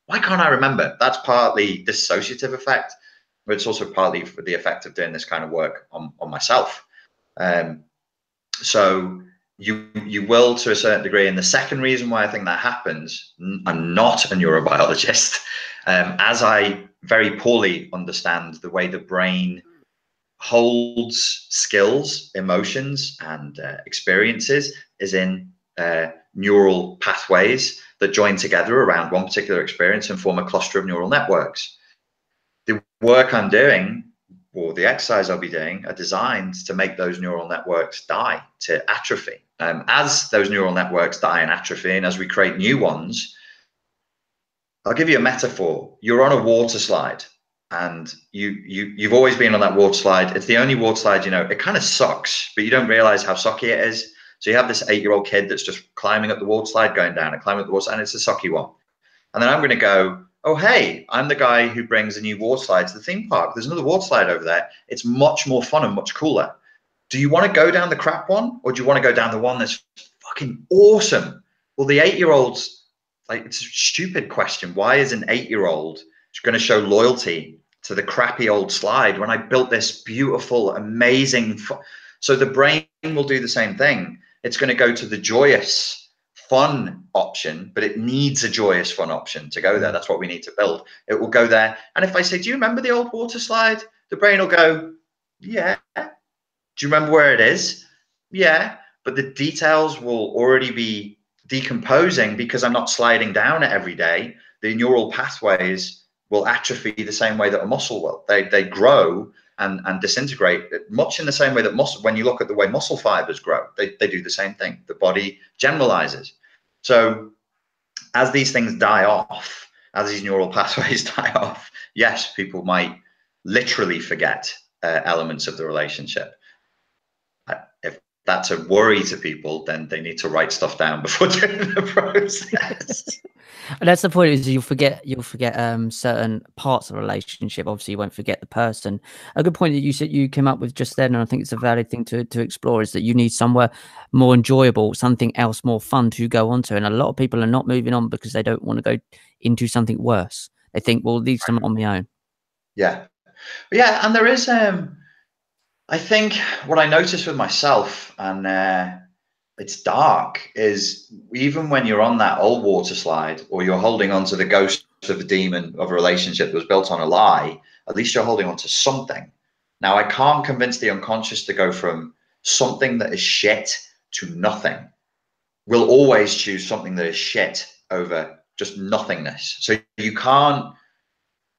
Why can't I remember? That's partly dissociative effect. But it's also partly for the effect of doing this kind of work on myself. So you will to a certain degree. And the second reason why I think that happens, I'm not a neurobiologist, as I very poorly understand the way the brain holds skills, emotions, and experiences is in neural pathways that join together around one particular experience and form a cluster of neural networks. The work I'm doing or the exercise I'll be doing are designed to make those neural networks die, to atrophy. As those neural networks die and atrophy, and as we create new ones, I'll give you a metaphor. You're on a water slide and you've always been on that water slide. It's the only water slide, you know, it kind of sucks, but you don't realize how sucky it is. So you have this 8-year-old kid that's just climbing up the water slide, going down and climbing up the water slide, and it's a sucky one. And then I'm going to go, oh, hey, I'm the guy who brings a new water slide to the theme park. There's another water slide over there. It's much more fun and much cooler. Do you want to go down the crap one, or do you want to go down the one that's fucking awesome? Well, the 8-year-old's like, it's a stupid question. Why is an 8-year-old going to show loyalty to the crappy old slide when I built this beautiful, amazing? So the brain will do the same thing. It's going to go to the joyous, fun option, but it needs a joyous fun option to go there. That's what we need to build. It will go there. And if I say, do you remember the old water slide? The brain will go, yeah. Do you remember where it is? Yeah. But the details will already be decomposing because I'm not sliding down it every day. The neural pathways will atrophy the same way that a muscle will. They grow and disintegrate much in the same way that muscle, when you look at the way muscle fibers grow, they do the same thing. The body generalizes. So as these things die off, as these neural pathways die off, yes, people might literally forget elements of the relationship. If that's a worry to people, then they need to write stuff down before doing the process. And that's the point, is you'll forget certain parts of a relationship. Obviously, you won't forget the person. A good point that you said you came up with just then, and I think it's a valid thing to explore, is that you need somewhere more enjoyable, something else more fun to go on to. And a lot of people are not moving on because they don't want to go into something worse. They think, well, at least I'm on my own. Yeah. Yeah. And there is, I think what I noticed with myself, and it's dark, is even when you're on that old water slide, or you're holding on to the ghost of a demon of a relationship that was built on a lie, at least you're holding on to something. Now, I can't convince the unconscious to go from something that is shit to nothing. We'll always choose something that is shit over just nothingness. So you can't,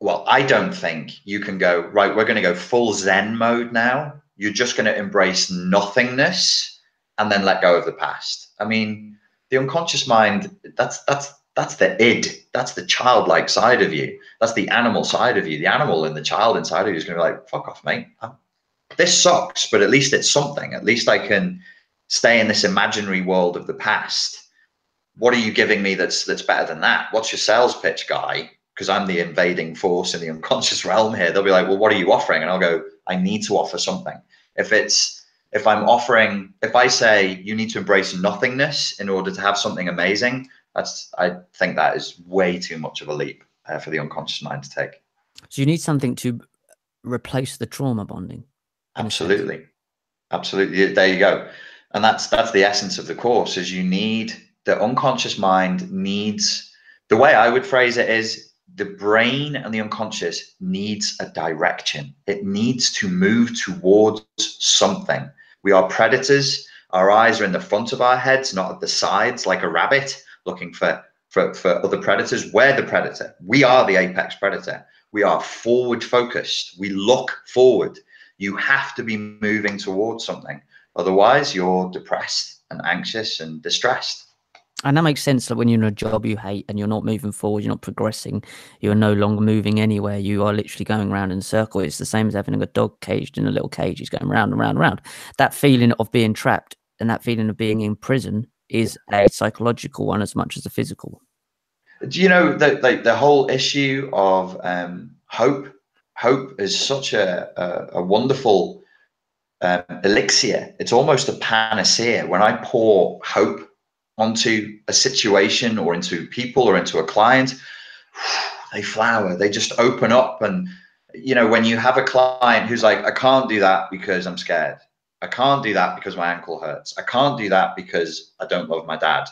well, I don't think you can go, right, we're going to go full Zen mode now. You're just going to embrace nothingness and then let go of the past. I mean, the unconscious mind, that's the id. That's the childlike side of you. That's the animal side of you. The animal and the child inside of you is going to be like, fuck off, mate. This sucks, but at least it's something. At least I can stay in this imaginary world of the past. What are you giving me that's better than that? What's your sales pitch, guy? Because I'm the invading force in the unconscious realm here. They'll be like, well, what are you offering? And I'll go, I need to offer something. If I say you need to embrace nothingness in order to have something amazing, I think that is way too much of a leap for the unconscious mind to take. So you need something to replace the trauma bonding. Absolutely. Absolutely. There you go. And that's the essence of the course, is the unconscious mind needs, the way I would phrase it is, the brain and the unconscious needs a direction. It needs to move towards something. We are predators. Our eyes are in the front of our heads, not at the sides, like a rabbit looking for other predators. We're the predator. We are the apex predator. We are forward focused. We look forward. You have to be moving towards something. Otherwise, you're depressed and anxious and distressed. And that makes sense. Like when you're in a job you hate and you're not moving forward, you're not progressing, you're no longer moving anywhere. You are literally going round in a circle. It's the same as having a dog caged in a little cage. He's going round and round and round. That feeling of being trapped and that feeling of being in prison is a psychological one as much as a physical. Do you know that the whole issue of hope? Hope is such a wonderful elixir. It's almost a panacea. When I pour hope onto a situation or into people or into a client, they flower, they just open up. And when you have a client who's like, I can't do that because I'm scared, I can't do that because my ankle hurts, I can't do that because I don't love my dad.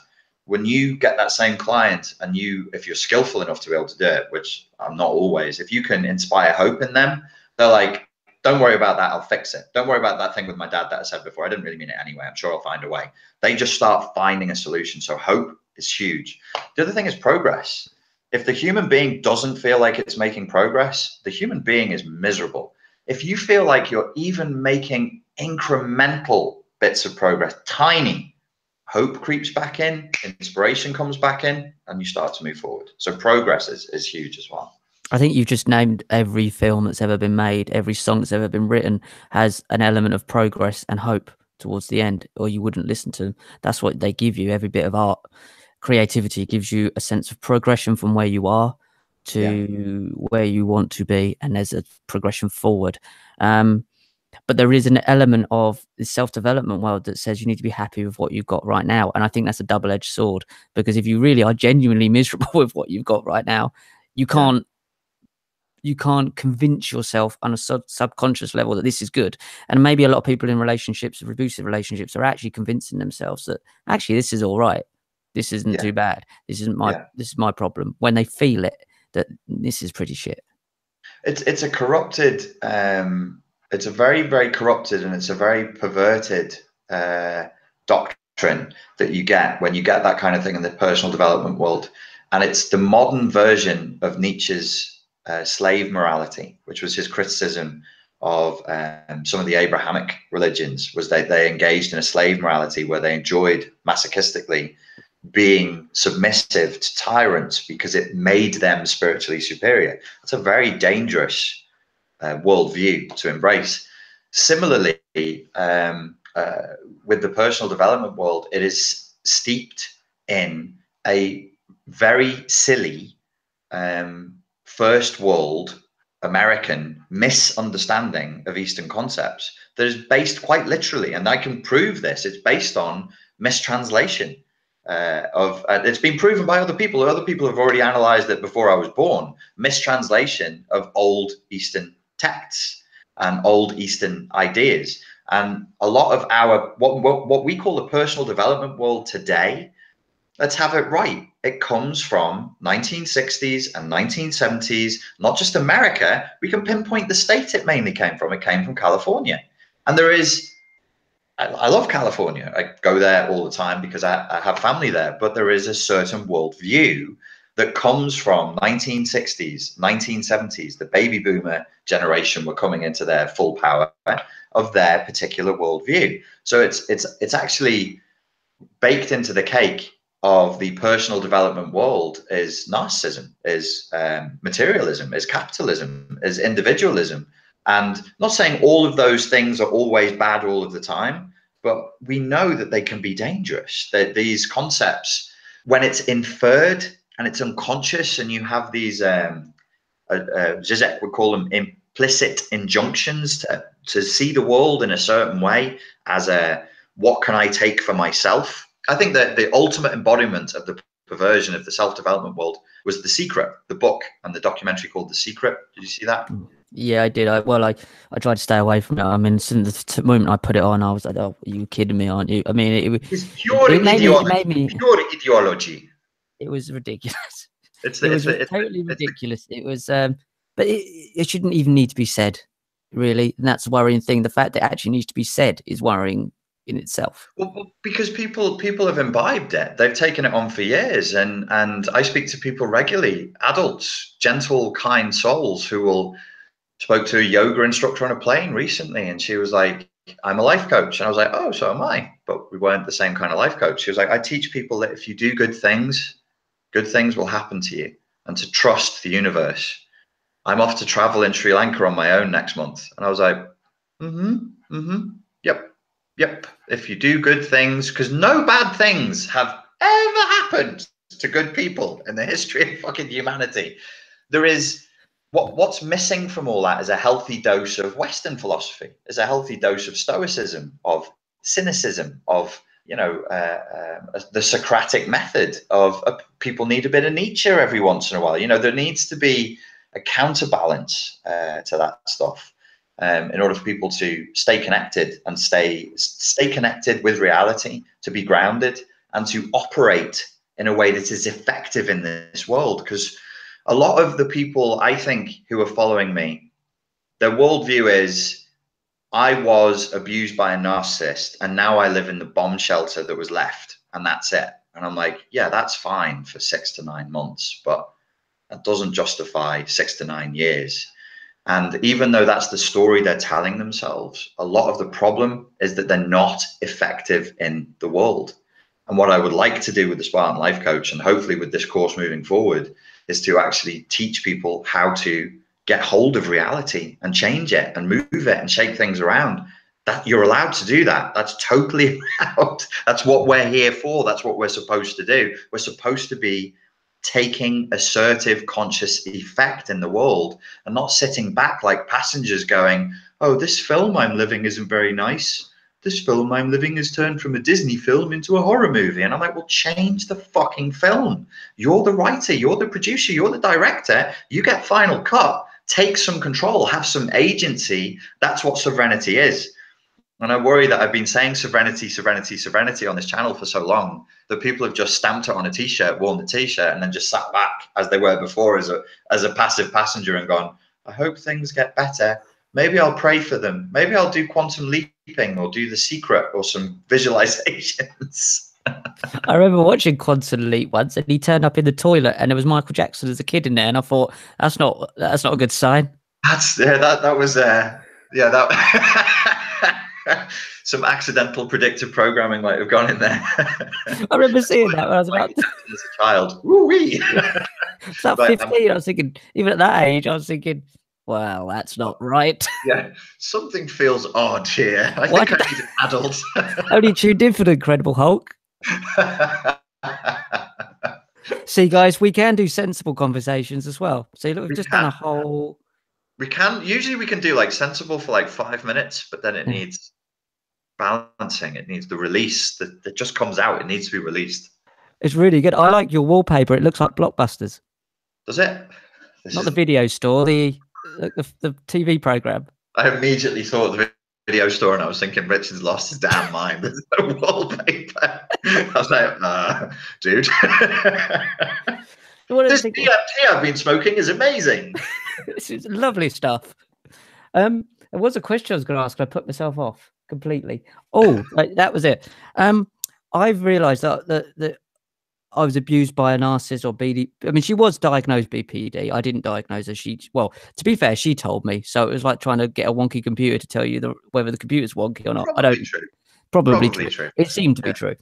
When you get that same client, and if you're skillful enough to be able to do it, which I'm not always, if you can inspire hope in them, they're like, don't worry about that, I'll fix it. Don't worry about that thing with my dad that I said before. I didn't really mean it anyway. I'm sure I'll find a way. They just start finding a solution. So hope is huge. The other thing is progress. If the human being doesn't feel like it's making progress, the human being is miserable. If you feel like you're even making incremental bits of progress, tiny, hope creeps back in, inspiration comes back in, and you start to move forward. So progress is huge as well. I think you've just named every film that's ever been made, every song that's ever been written has an element of progress and hope towards the end, or you wouldn't listen to them. That's what they give you. Every bit of art, creativity gives you a sense of progression from where you are to where you want to be, and there's a progression forward. But there is an element of the self-development world that says you need to be happy with what you've got right now. And I think that's a double-edged sword, because if you really are genuinely miserable with what you've got right now, you can't convince yourself on a subconscious level that this is good. And maybe a lot of people in relationships, abusive relationships, are actually convincing themselves that actually this is all right. this isn't too bad. This isn't this is my problem. When they feel it, that this is pretty shit. It's a corrupted, it's a very, very corrupted, and it's a very perverted doctrine that you get when you get that kind of thing in the personal development world. And it's the modern version of Nietzsche's slave morality, which was his criticism of some of the Abrahamic religions, was they engaged in a slave morality where they enjoyed masochistically being submissive to tyrants because it made them spiritually superior. That's a very dangerous worldview to embrace. Similarly, with the personal development world, it is steeped in a very silly first world American misunderstanding of Eastern concepts that is based quite literally, and I can prove this, it's based on mistranslation. It's been proven by other people. Other people have already analyzed it before I was born. Mistranslation of old Eastern texts and old Eastern ideas. And a lot of our what we call the personal development world today, let's have it right. It comes from 1960s and 1970s, not just America. We can pinpoint the state it mainly came from. It came from California. And there is, I love California. I go there all the time because I have family there. But there is a certain worldview that comes from 1960s, 1970s. The baby boomer generation were coming into their full power of their particular worldview. So it's actually baked into the cake of the personal development world is narcissism, is materialism, is capitalism, is individualism. And not saying all of those things are always bad all of the time, but we know that they can be dangerous. That these concepts, when it's inferred and it's unconscious, and you have these, Zizek would call them implicit injunctions to see the world in a certain way as what can I take for myself? I think that the ultimate embodiment of the perversion of the self-development world was The Secret, the book and the documentary called The Secret. Did you see that? Yeah, I did. I tried to stay away from it. I mean, since the moment I put it on, I was like, "Oh, are you kidding me? Aren't you?" I mean, it's pure ideology. It was ridiculous. It was totally ridiculous. It was, but it shouldn't even need to be said, really. And that's the worrying thing. The fact that it actually needs to be said is worrying in itself. Well, because people have imbibed it. They've taken it on for years, and I speak to people regularly, adults, gentle, kind souls who will. Spoke to a yoga instructor on a plane recently, and she was like, I'm a life coach. And I was like, oh, so am I. But we weren't the same kind of life coach. She was like, I teach people that if you do good things will happen to you, and to trust the universe. I'm off to travel in Sri Lanka on my own next month. And I was like, yep. If you do good things, because no bad things have ever happened to good people in the history of fucking humanity. There is... What's missing from all that is a healthy dose of Western philosophy, is a healthy dose of stoicism, of cynicism, of the Socratic method of people need a bit of Nietzsche every once in a while. There needs to be a counterbalance to that stuff in order for people to stay connected and stay connected with reality, to be grounded and to operate in a way that is effective in this world. Because a lot of the people, I think, who are following me, their worldview is, I was abused by a narcissist and now I live in the bomb shelter that was left, and that's it. And I'm like, yeah, that's fine for 6 to 9 months, but that doesn't justify 6 to 9 years. And even though that's the story they're telling themselves, a lot of the problem is that they're not effective in the world. And what I would like to do with the Spartan Life Coach, and hopefully with this course moving forward, is to actually teach people how to get hold of reality and change it and move it and shake things around. That you're allowed to do that. That's totally allowed. That's what we're here for. That's what we're supposed to do. We're supposed to be taking assertive, conscious effect in the world and not sitting back like passengers going, oh, this film I'm living isn't very nice. This film I'm living has turned from a Disney film into a horror movie. And I'm like, well, change the fucking film. You're the writer, you're the producer, you're the director. You get final cut. Take some control, have some agency. That's what sovereignty is. And I worry that I've been saying serenity, serenity, serenity on this channel for so long that people have just stamped it on a t-shirt, worn the t-shirt, and then just sat back as they were before as a passive passenger and gone, I hope things get better. Maybe I'll pray for them. Maybe I'll do quantum leaping or do The Secret or some visualizations. I remember watching Quantum Leap once, and he turned up in the toilet, and there was Michael Jackson as a kid in there, and I thought that's not a good sign. That was some accidental predictive programming might have gone in there. I remember seeing that when I was about as a child. Woo-wee. It's about 15. I was thinking, even at that age, I was thinking, well, that's not right. Yeah, something feels odd here. I think I need an adult. Only tuned in for the Incredible Hulk. See, guys, we can do sensible conversations as well. See, look, we've just done a whole. Usually we can do like sensible for like 5 minutes, but then it needs balancing. It needs the release that just comes out. It needs to be released. It's really good. I like your wallpaper. It looks like Blockbusters. Does it? Not the video store, the TV program. I immediately thought the video store, and I was thinking Richard's lost his damn mind. There's no wallpaper. I was like, dude. This DMT I've been smoking is amazing. This is lovely stuff. There was a question I was going to ask, and I put myself off completely. Oh, that was it. I've realised that I was abused by a narcissist or BD. I mean, she was diagnosed BPD. I didn't diagnose her. Well, to be fair, she told me. So it was like trying to get a wonky computer to tell you whether the computer's wonky or not. Probably true. It seemed to be true.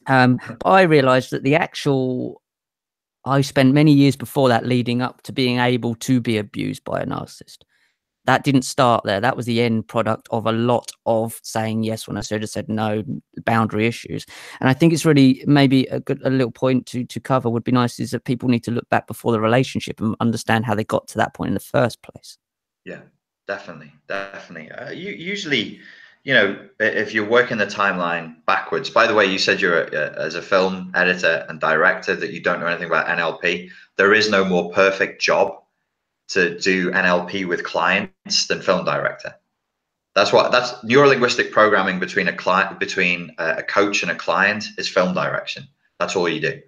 But I realised that I spent many years before that leading up to being able to be abused by a narcissist. That didn't start there. That was the end product of a lot of saying yes when I should have said no, boundary issues. And I think it's really maybe a little point to cover would be nice is that people need to look back before the relationship and understand how they got to that point in the first place. Yeah, definitely. Usually, if you're working the timeline backwards, by the way, you said you're as a film editor and director that you don't know anything about NLP. There is no more perfect job to do NLP with clients than film director. That's neurolinguistic programming between a coach and a client is film direction. That's all you do. Okay.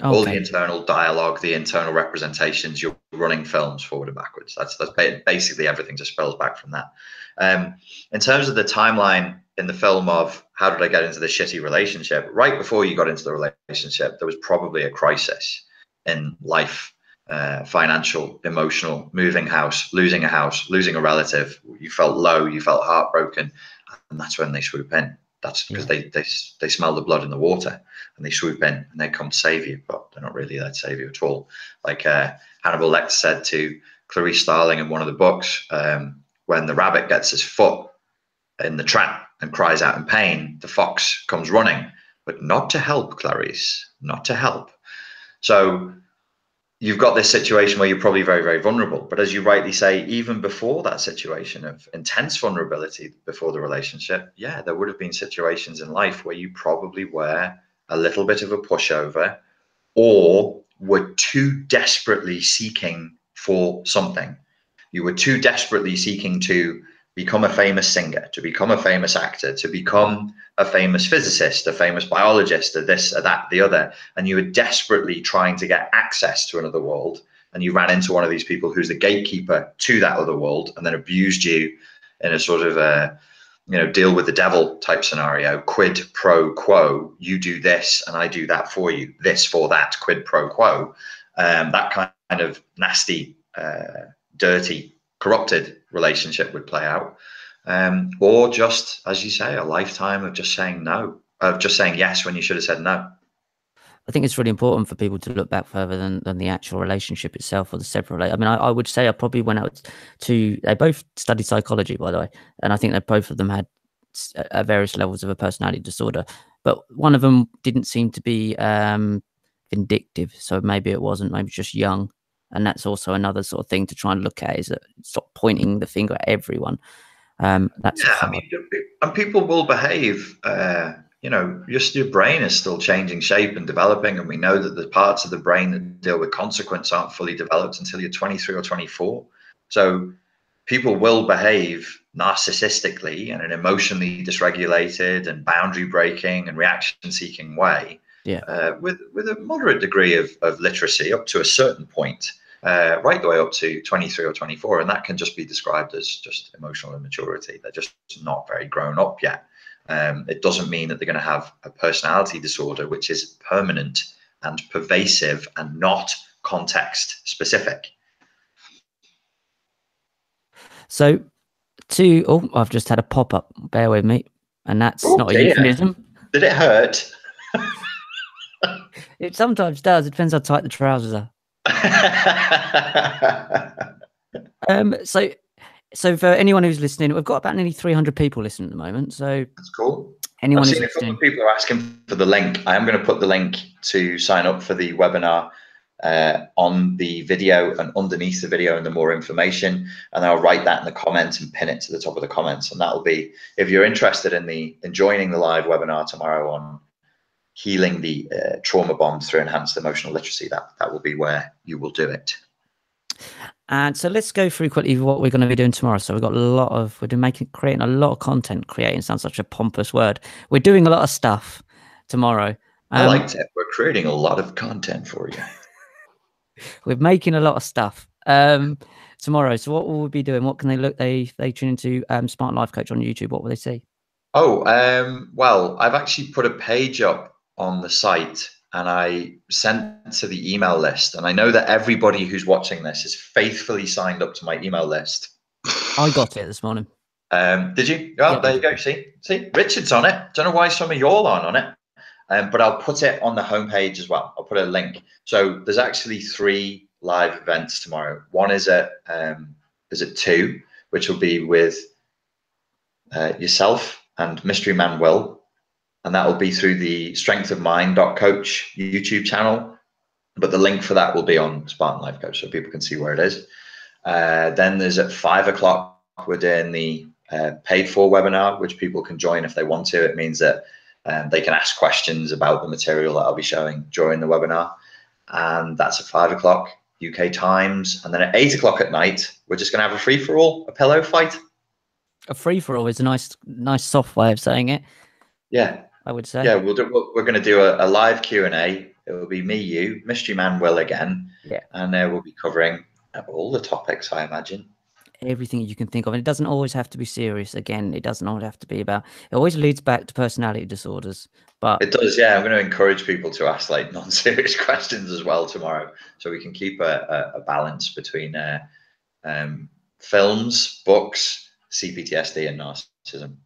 All the internal dialogue, the internal representations, you're running films forward and backwards. That's basically everything just spills back from that. In terms of the timeline in the film of how did I get into this shitty relationship, right before you got into the relationship, there was probably a crisis in life. Financial, emotional, moving house, losing a relative. You felt low, you felt heartbroken, and that's when they swoop in. That's because they smell the blood in the water and they swoop in and they come to save you, but they're not really there to save you at all. Like Hannibal Lecter said to Clarice Starling in one of the books, when the rabbit gets his foot in the trap and cries out in pain, the fox comes running, but not to help, Clarice, not to help. So you've got this situation where you're probably very, very vulnerable. But as you rightly say, even before that situation of intense vulnerability before the relationship, there would have been situations in life where you probably were a little bit of a pushover or were too desperately seeking for something. You were too desperately seeking to become a famous singer, to become a famous actor, to become a famous physicist, a famous biologist, or this, or that, the other. And you were desperately trying to get access to another world. And you ran into one of these people who's the gatekeeper to that other world and then abused you in a sort of deal with the devil type scenario, quid pro quo. You do this and I do that for you, this for that, quid pro quo. That kind of nasty, dirty, corrupted relationship would play out, or just, as you say, a lifetime of just saying no, of just saying yes when you should have said no. I think it's really important for people to look back further than the actual relationship itself or the separate. I mean, I would say I probably went out to. They both studied psychology, by the way, and I think that both of them had various levels of a personality disorder, but one of them didn't seem to be vindictive, so maybe it wasn't. Maybe just young. And that's also another sort of thing to try and look at, is that stop pointing the finger at everyone. And people will behave. Your brain is still changing shape and developing, and we know that the parts of the brain that deal with consequence aren't fully developed until you're 23 or 24. So people will behave narcissistically and in an emotionally dysregulated and boundary breaking and reaction seeking way, Yeah. With a moderate degree of literacy up to a certain point, right the way up to 23 or 24. And that can just be described as just emotional immaturity. They're just not very grown up yet. It doesn't mean that they're going to have a personality disorder, which is permanent and pervasive and not context specific. So I've just had a pop-up, bear with me, and that's not a euphemism. Did it hurt? It sometimes does. It depends how tight the trousers are. So for anyone who's listening, we've got about nearly 300 people listening at the moment. So that's cool. Anyone I've who's seen a couple of people are asking for the link. I am going to put the link to sign up for the webinar on the video and underneath the video and the more information, and I'll write that in the comments and pin it to the top of the comments. And that'll be, if you're interested in joining the live webinar tomorrow on healing the trauma bond through enhanced emotional literacy, that will be where you will do it. And so let's go through quickly what we're going to be doing tomorrow. So we've got creating a lot of content. Creating sounds such a pompous word. We're doing a lot of stuff tomorrow. I liked it. We're creating a lot of content for you. We're making a lot of stuff tomorrow. So what will we be doing? What can they look? They tune into Smart Life Coach on YouTube. What will they see? Oh, well, I've actually put a page up on the site, and I sent to the email list. And I know that everybody who's watching this is faithfully signed up to my email list. I got it this morning. Did you? Oh, yeah, there you go. See, Richard's on it. Don't know why some of y'all aren't on it. But I'll put it on the homepage as well. I'll put a link. So there's actually 3 live events tomorrow. One is at 2, which will be with yourself and Mystery Man Will, and that will be through the strengthofmind.coach YouTube channel. But the link for that will be on Spartan Life Coach, so people can see where it is. Then there's at 5 o'clock, we're doing the paid for webinar, which people can join if they want to. It means that they can ask questions about the material that I'll be showing during the webinar. And that's at 5 o'clock UK times. And then at 8 o'clock at night, we're just going to have a free-for-all, a pillow fight. A free-for-all is a nice soft way of saying it. Yeah. I would say. Yeah, we're going to do a live Q&A. It will be me, you, Mystery Man Will again. Yeah. And we'll be covering all the topics, I imagine. Everything you can think of. And it doesn't always have to be serious. Again, it doesn't always have to be about, it always leads back to personality disorders. But it does, yeah. I'm going to encourage people to ask like non-serious questions as well tomorrow, so we can keep a balance between films, books, CPTSD and narcissism.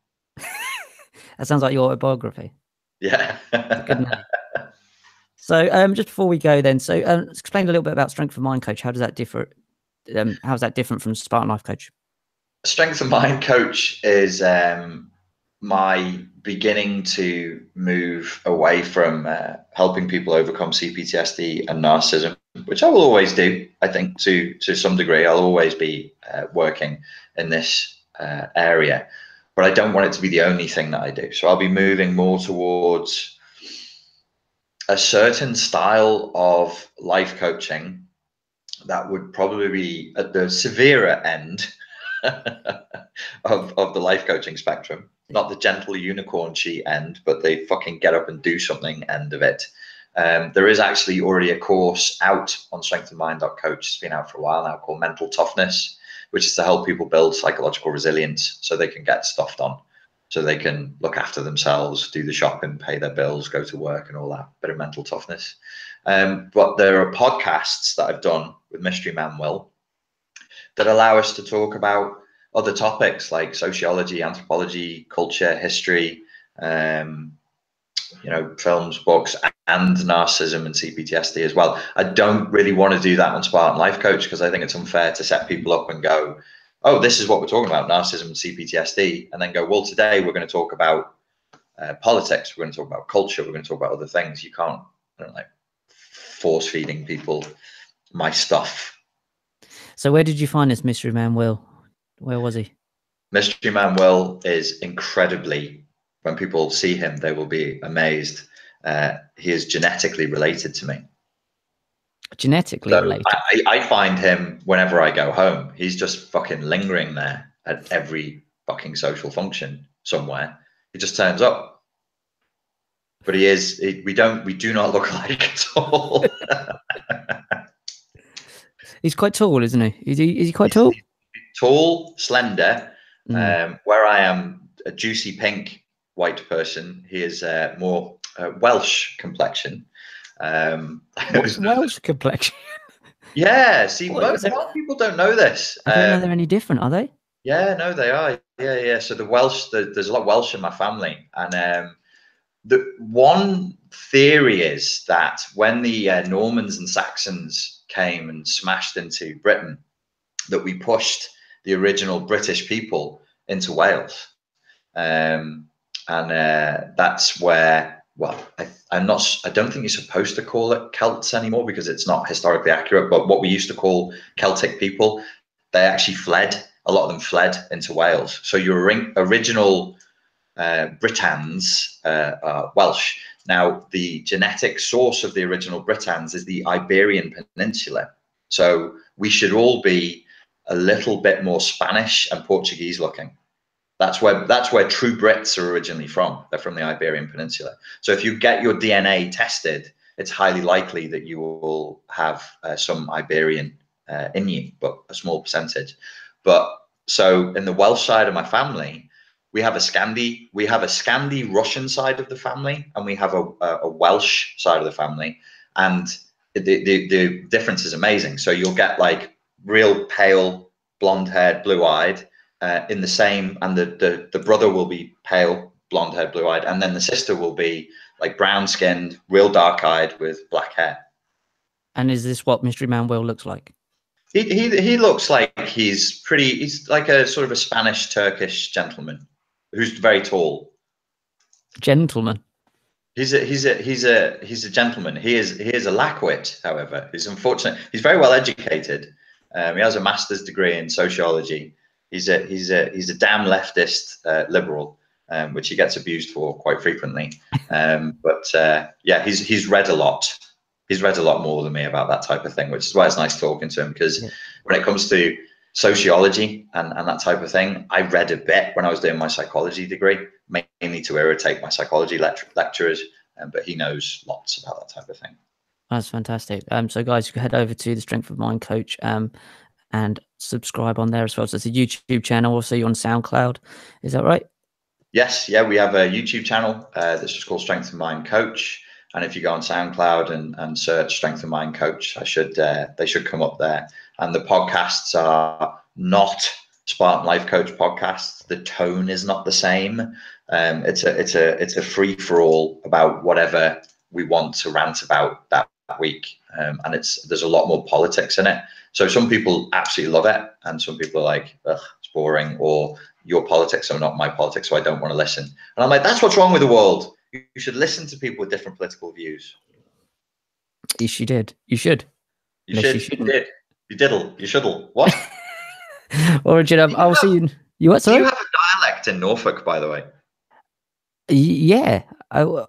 That sounds like your autobiography. Yeah. Good name. So just before we go then, so explain a little bit about Strength of Mind Coach. How does that differ? How's that different from Spartan Life Coach? Strength of Mind Coach is my beginning to move away from helping people overcome CPTSD and narcissism, which I will always do. I think to some degree, I'll always be working in this area, but I don't want it to be the only thing that I do. So I'll be moving more towards a certain style of life coaching that would probably be at the severer end of the life coaching spectrum, not the gentle unicorn sheet end, but the fucking get up and do something end of it. There is actually already a course out on strengthofmind.coach. It's been out for a while now, called Mental Toughness, which is to help people build psychological resilience so they can get stuff done, so they can look after themselves, do the shopping, pay their bills, go to work and all that, bit of mental toughness. But there are podcasts that I've done with Mystery Man Will that allow us to talk about other topics like sociology, anthropology, culture, history, films, books, and narcissism and CPTSD as well. I don't really want to do that on Spartan Life Coach because I think it's unfair to set people up and go, oh, this is what we're talking about, narcissism and CPTSD, and then go, well, today we're going to talk about politics, we're going to talk about culture, we're going to talk about other things. You can't, force feeding people my stuff. So where did you find this Mystery Man Will? Where was he? Mystery Man Will is incredibly, when people see him, they will be amazed. He is genetically related to me. Genetically So related. I find him whenever I go home. He's just fucking lingering there at every fucking social function somewhere. He just turns up. But we do not look alike at all. He's quite tall, isn't he? Is he quite tall? He's tall, slender. Where I am a juicy pink white person, he is more Welsh complexion. What's Welsh complexion? Yeah, see, most people don't know this. I don't know they're any different, are they? Yeah, no, they are. Yeah. So the Welsh, there's a lot of Welsh in my family, and the one theory is that when the Normans and Saxons came and smashed into Britain, that we pushed the original British people into Wales, and that's where. Well, I don't think you're supposed to call it Celts anymore because it's not historically accurate. But what we used to call Celtic people, they actually fled. A lot of them fled into Wales. So your original Britons are Welsh. Now, the genetic source of the original Britons is the Iberian Peninsula. So we should all be a little bit more Spanish and Portuguese looking. That's where true Brits are originally from. They're from the Iberian Peninsula. So if you get your DNA tested, it's highly likely that you will have some Iberian in you, but a small percentage. But so in the Welsh side of my family, we have a Scandi Russian side of the family, and we have a Welsh side of the family, and the difference is amazing. So you'll get like real pale, blonde-haired, blue-eyed in the same, and the brother will be pale, blonde-haired, blue-eyed, and then the sister will be like brown-skinned, real dark-eyed with black hair. And is this what Mystery Man Will looks like? He looks like he's like a sort of a Spanish Turkish gentleman who's very tall. Gentleman. He's a gentleman. He is a lackwit, however. He's unfortunate. He's very well educated. He has a master's degree in sociology. He's a damn leftist liberal, which he gets abused for quite frequently. But he's read a lot. He's read a lot more than me about that type of thing, which is why it's nice talking to him, because when it comes to sociology and that type of thing, I read a bit when I was doing my psychology degree, mainly to irritate my psychology lecturers, but he knows lots about that type of thing. That's fantastic. So guys, you can head over to the Strength of Mind Coach and subscribe on there as well. So it's a YouTube channel. We'll see you on SoundCloud. Is that right? Yes. Yeah, we have a YouTube channel that's just called Strength of Mind Coach. And if you go on SoundCloud and search Strength of Mind Coach, they should come up there. And the podcasts are not Spartan Life Coach podcasts. The tone is not the same. It's a free for all about whatever we want to rant about that week. And there's a lot more politics in it. So some people absolutely love it, and some people are like, ugh, it's boring, or your politics are not my politics, so I don't want to listen. And I'm like, that's what's wrong with the world. You should listen to people with different political views. Yes, you did. You should. You should. You did. You diddle. You shouldle. What? Or I'll see you. You what? Sorry? Do you have a dialect in Norfolk, by the way? Yeah.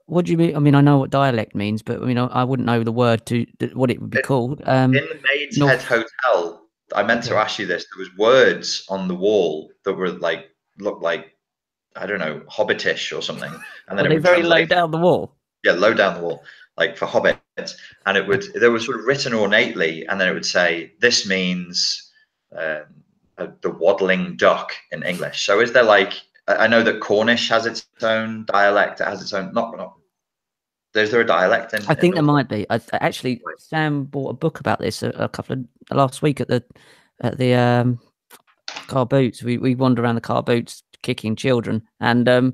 What do you mean? I mean, I know what dialect means, but I mean, I wouldn't know the word to what it would be called. In the Maid's Head Hotel, I meant to ask you this. There was words on the wall that were looked like, I don't know, hobbitish or something. And then it would very low down the wall. Yeah, low down the wall, like for hobbits. And there was sort of written ornately, and then it would say, this means the waddling duck in English. So is there like, I know that Cornish has its own dialect. It has its own, not. Is there a dialect in? I think there might be. Actually, Sam bought a book about this a couple of last week at the car boots. We wander around the car boots kicking children, and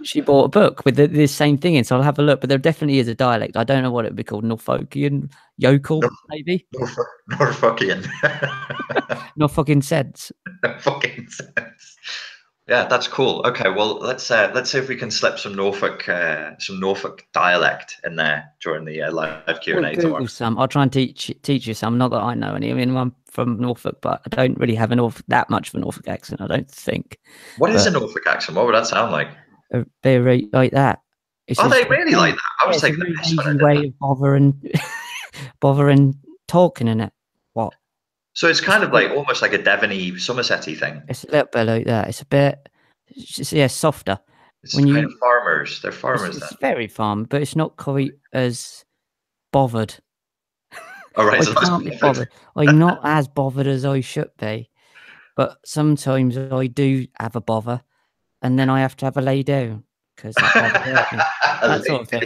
she bought a book with this same thing in. So I'll have a look. But there definitely is a dialect. I don't know what it would be called. Norfolkian, yokel, maybe. Norfolkian. Norfolkian sense. Fucking sense. Yeah, that's cool. Okay, well, let's see if we can slip some Norfolk dialect in there during the live Q&A tomorrow. I'll try and teach you some. Not that I know any. I mean, I'm from Norfolk, but I don't really have that much of a Norfolk accent. I don't think. What is a Norfolk accent? What would that sound like? They're like that. Are they really like that? I was thinking a very easy way of bothering. bother and talking in it. What? So it's kind of like almost like a Devony Somerset-y thing. It's a little bit like that. It's a bit, yeah, softer. It's When kind you, of farmers. They're farmers it's then. very farm, but it's not quite as bothered. All right, I so that's can't be bothered. I'm not as bothered as I should be, but sometimes I do have a bother, and then I have to have a lay down because that bother hurt me. That sort of thing.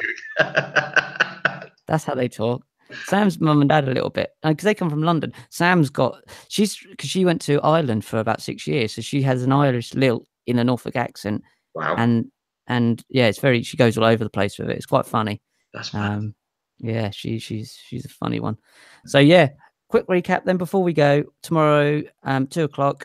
That's how they talk. Sam's mum and dad a little bit because they come from London. Sam's got because she went to Ireland for about 6 years, so she has an Irish lilt in a Norfolk accent. Wow. And yeah, it's very. She goes all over the place with it. It's quite funny. That's mad. Yeah, she's a funny one. So yeah, quick recap then before we go. Tomorrow, 2:00.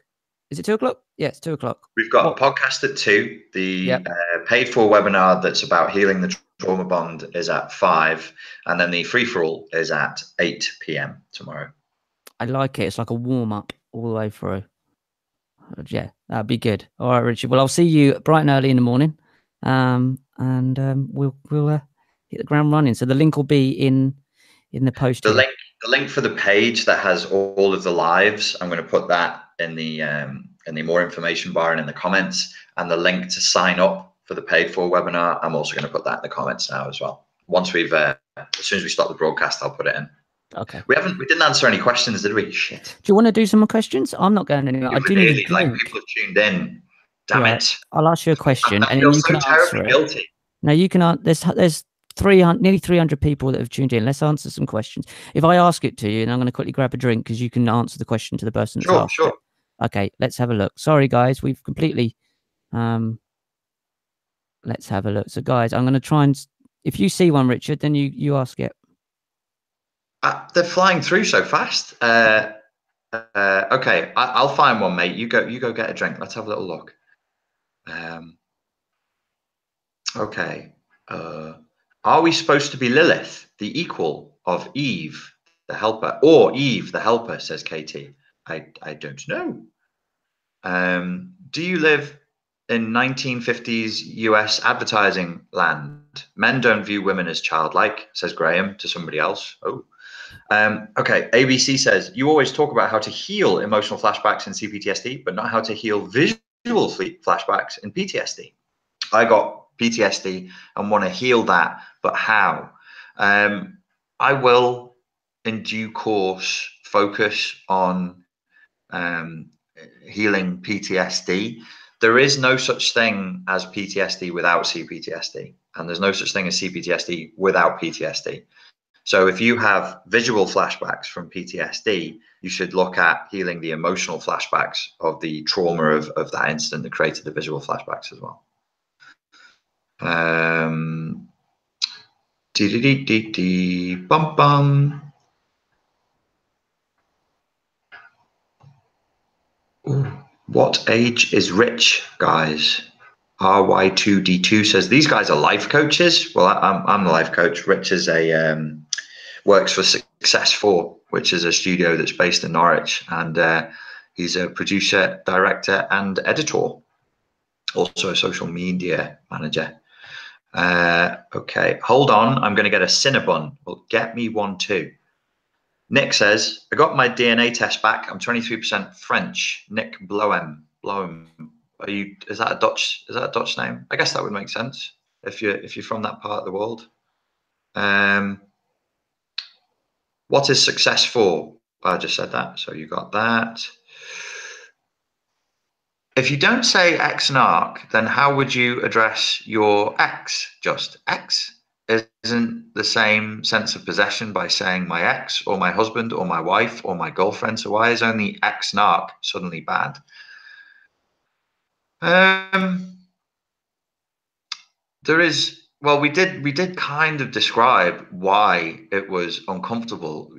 Is it 2:00? Yeah, it's 2:00. We've got a podcast at 2. The paid for webinar that's about healing the trauma bond is at 5, and then the free for all is at 8 p.m. tomorrow. I like it. It's like a warm up all the way through. Yeah, that'd be good. All right, Richard. Well, I'll see you bright and early in the morning, and we'll hit the ground running. So the link will be in the post. The link for the page that has all of the lives, I'm going to put that in the more information bar and in the comments, and the link to sign up for the paid for webinar, I'm also going to put that in the comments now as well. Once we've as soon as we stop the broadcast, I'll put it in. Okay. We didn't answer any questions, did we? Shit. Do you want to do some more questions? I'm not going anywhere. I do need a drink. Like people have tuned in. Damn it. I'll ask you a question, I and feel then you so can answer it. guilty. Now you can. There's 300, nearly 300 people that have tuned in. Let's answer some questions. If I ask it to you, and I'm going to quickly grab a drink because you can answer the question to the person that's asked it. Okay, let's have a look. Sorry, guys, we've completely. Let's have a look. So, guys, I'm going to try and. If you see one, Richard, then you ask it. They're flying through so fast. Okay, I'll find one, mate. You go get a drink. Let's have a little look. Okay. Are we supposed to be Lilith, the equal of Eve, the helper, or Eve, the helper? Says Katie. I don't know. Do you live in 1950s US advertising land? Men don't view women as childlike, says Graham to somebody else. Oh. Okay, ABC says, you always talk about how to heal emotional flashbacks in CPTSD, but not how to heal visual flashbacks in PTSD. I got PTSD and want to heal that, but how? I will, in due course, focus on healing PTSD. There is no such thing as PTSD without CPTSD, and there's no such thing as CPTSD without PTSD. So if you have visual flashbacks from PTSD, you should look at healing the emotional flashbacks of the trauma of that incident that created the visual flashbacks as well. Bum bum. Ooh, what age is Rich, guys? RY2D2 says these guys are life coaches. Well, I'm the life coach. Rich is works for Success4, which is a studio that's based in Norwich, and he's a producer, director, and editor. Also a social media manager. Okay, hold on. I'm going to get a Cinnabon. Well, get me one too. Nick says, I got my DNA test back. I'm 23% French. Nick Bloem. Are you? Is that a Dutch name? I guess that would make sense if you're from that part of the world. What is Success4? I just said that, so you got that. If you don't say X narc, then how would you address your ex? Just X isn't the same sense of possession by saying my ex or my husband or my wife or my girlfriend. So why is only X narc suddenly bad? There is, well, we did kind of describe why it was uncomfortable.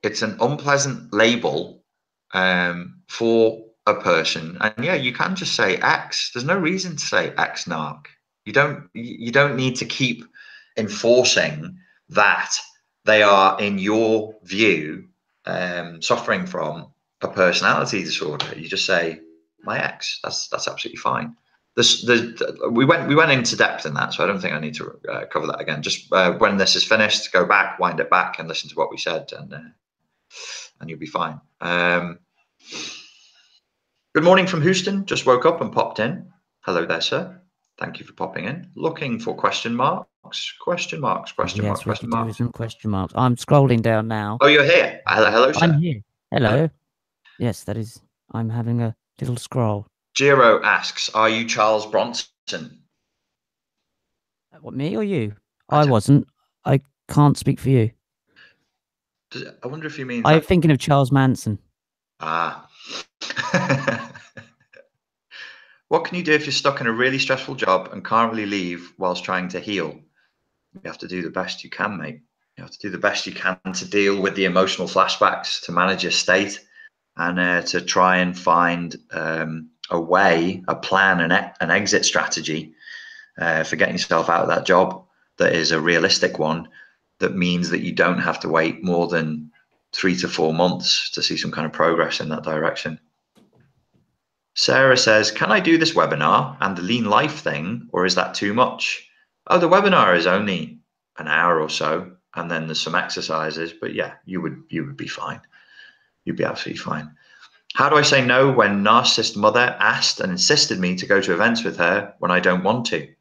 It's an unpleasant label for a person, and yeah, you can just say X. There's no reason to say X narc. You don't need to keep enforcing that they are, in your view, suffering from a personality disorder. You just say my ex. That's absolutely fine. we went into depth in that, so I don't think I need to cover that again. Just when this is finished, go back, wind it back, and listen to what we said, and you'll be fine. Good morning from Houston. Just woke up and popped in. Hello there, sir. Thank you for popping in. Looking for question marks? Question marks? Question marks? Question marks? Some question marks. I'm scrolling down now. Oh, you're here. Hello, sir. I'm here. Hello. Yes, that is. I'm having a little scroll. Jiro asks, "Are you Charles Bronson?" What, me or you? I wasn't. I can't speak for you. I wonder if you mean. I'm thinking of Charles Manson. Ah. What can you do if you're stuck in a really stressful job and can't really leave whilst trying to heal? You have to do the best you can, mate. You have to do the best you can to deal with the emotional flashbacks, to manage your state, and to try and find a way, a plan, an exit strategy for getting yourself out of that job that is a realistic one, that means that you don't have to wait more than 3 to 4 months to see some kind of progress in that direction. Sarah says, "Can I do this webinar and the lean life thing, or is that too much?" Oh, the webinar is only an hour or so, and then there's some exercises, but yeah, you would be fine. You'd be absolutely fine. How do I say no when narcissist mother asked and insisted me to go to events with her when I don't want to?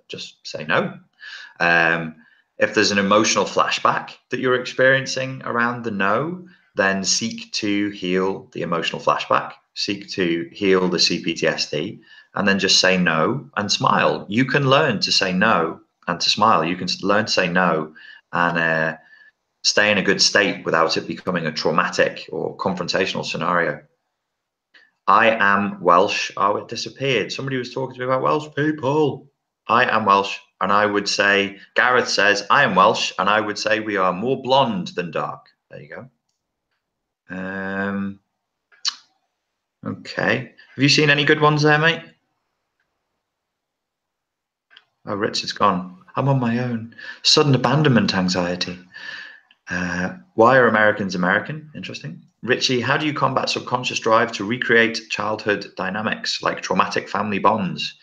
Just say no. If there's an emotional flashback that you're experiencing around the no, then seek to heal the emotional flashback, seek to heal the CPTSD, and then just say no and smile. You can learn to say no and to smile. You can learn to say no and stay in a good state without it becoming a traumatic or confrontational scenario. I am Welsh. Oh, it disappeared. Somebody was talking to me about Welsh people. I am Welsh, and I would say, Gareth says, I am Welsh, and I would say we are more blonde than dark. There you go. Okay. Have you seen any good ones there, mate? Oh, Richard's gone. I'm on my own. Sudden abandonment anxiety. Why are Americans American? Interesting. Richie, how do you combat subconscious drive to recreate childhood dynamics like traumatic family bonds?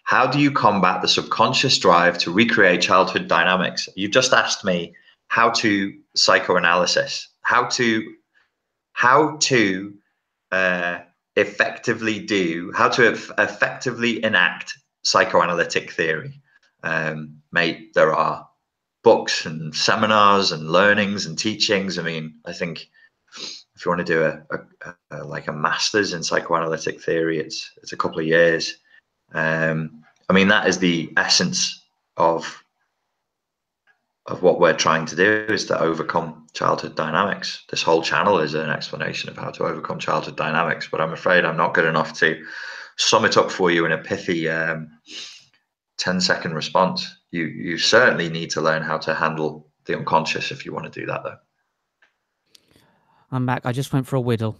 How do you combat the subconscious drive to recreate childhood dynamics? You just asked me how to psychoanalysis, how to effectively enact psychoanalytic theory. Mate, there are books and seminars and learnings and teachings. I mean, I think if you want to do like a master's in psychoanalytic theory, it's a couple of years. I mean, that is the essence of what we're trying to do, is to overcome childhood dynamics. This whole channel is an explanation of how to overcome childhood dynamics, but I'm afraid I'm not good enough to sum it up for you in a pithy 10-second response. You certainly need to learn how to handle the unconscious if you want to do that, though. I'm back. I just went for a whittle.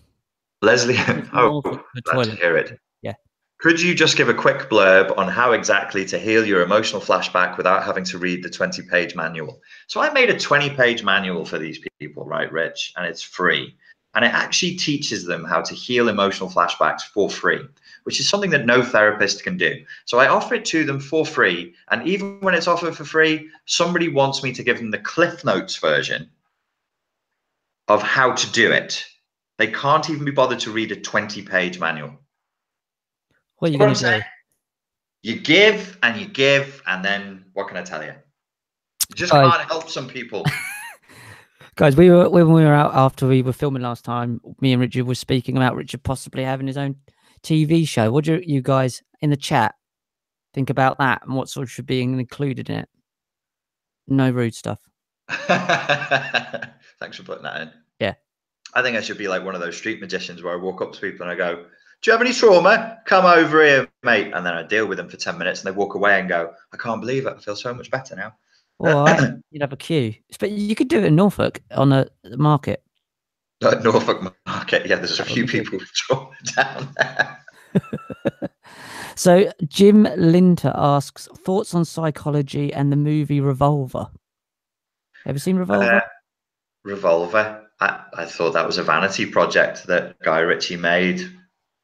Leslie, oh, glad to hear it. Yeah. Could you just give a quick blurb on how exactly to heal your emotional flashback without having to read the 20-page manual? So I made a 20-page manual for these people, right, Rich? And it's free. And it actually teaches them how to heal emotional flashbacks for free, which is something that no therapist can do. So I offer it to them for free. And even when it's offered for free, somebody wants me to give them the Cliff Notes version of how to do it. They can't even be bothered to read a 20-page manual. What are you going to do? You give, and then what can I tell you? You just can't help some people. Guys, when we were out after we were filming last time, me and Richard were speaking about Richard possibly having his own TV show. What do you guys in the chat think about that, and what sort of should be included in it? No rude stuff. Thanks for putting that in. Yeah. I think I should be like one of those street magicians where I walk up to people and I go, "Do you have any trauma? Come over here, mate." And then I deal with them for 10 minutes and they walk away and go, "I can't believe it. I feel so much better now." Well, you'd have a queue. But you could do it in Norfolk on the market. Norfolk market, yeah, there's a few people with trauma down there. So Jim Linter asks, thoughts on psychology and the movie Revolver? Ever seen Revolver? Revolver. I thought that was a vanity project that Guy Ritchie made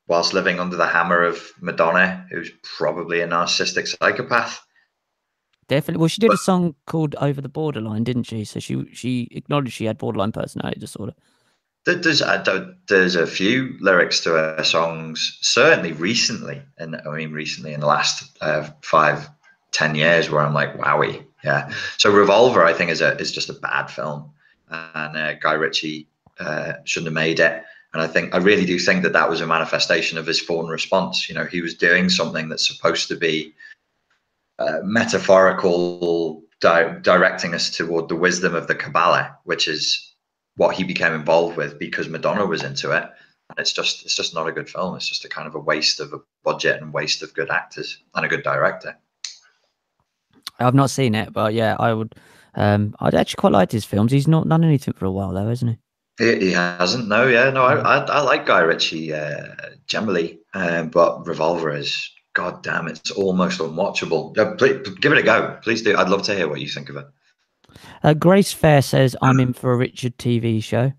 whilst living under the hammer of Madonna, who's probably a narcissistic psychopath. Definitely. Well, she did But a song called "Over the Borderline," didn't she? So she acknowledged she had borderline personality disorder. there's a few lyrics to her songs, certainly recently, and I mean recently in the last 5-10 years, where I'm like, wowie, yeah. So Revolver, I think, is just a bad film, and Guy Ritchie shouldn't have made it. And I really do think that was a manifestation of his fawn response. You know, he was doing something that's supposed to be metaphorical, directing us toward the wisdom of the Kabbalah, which is what he became involved with because Madonna was into it. And it's just not a good film. It's just a kind of a waste of a budget and waste of good actors and a good director. I've not seen it, but yeah, I would. I'd actually quite like his films. He's not done anything for a while, though, hasn't he? He hasn't. No, yeah, no. I like Guy Ritchie generally, but Revolver is, god damn, it's almost unwatchable. Please, give it a go, please do. I'd love to hear what you think of it. Grace Fair says I'm in for a Richard TV show.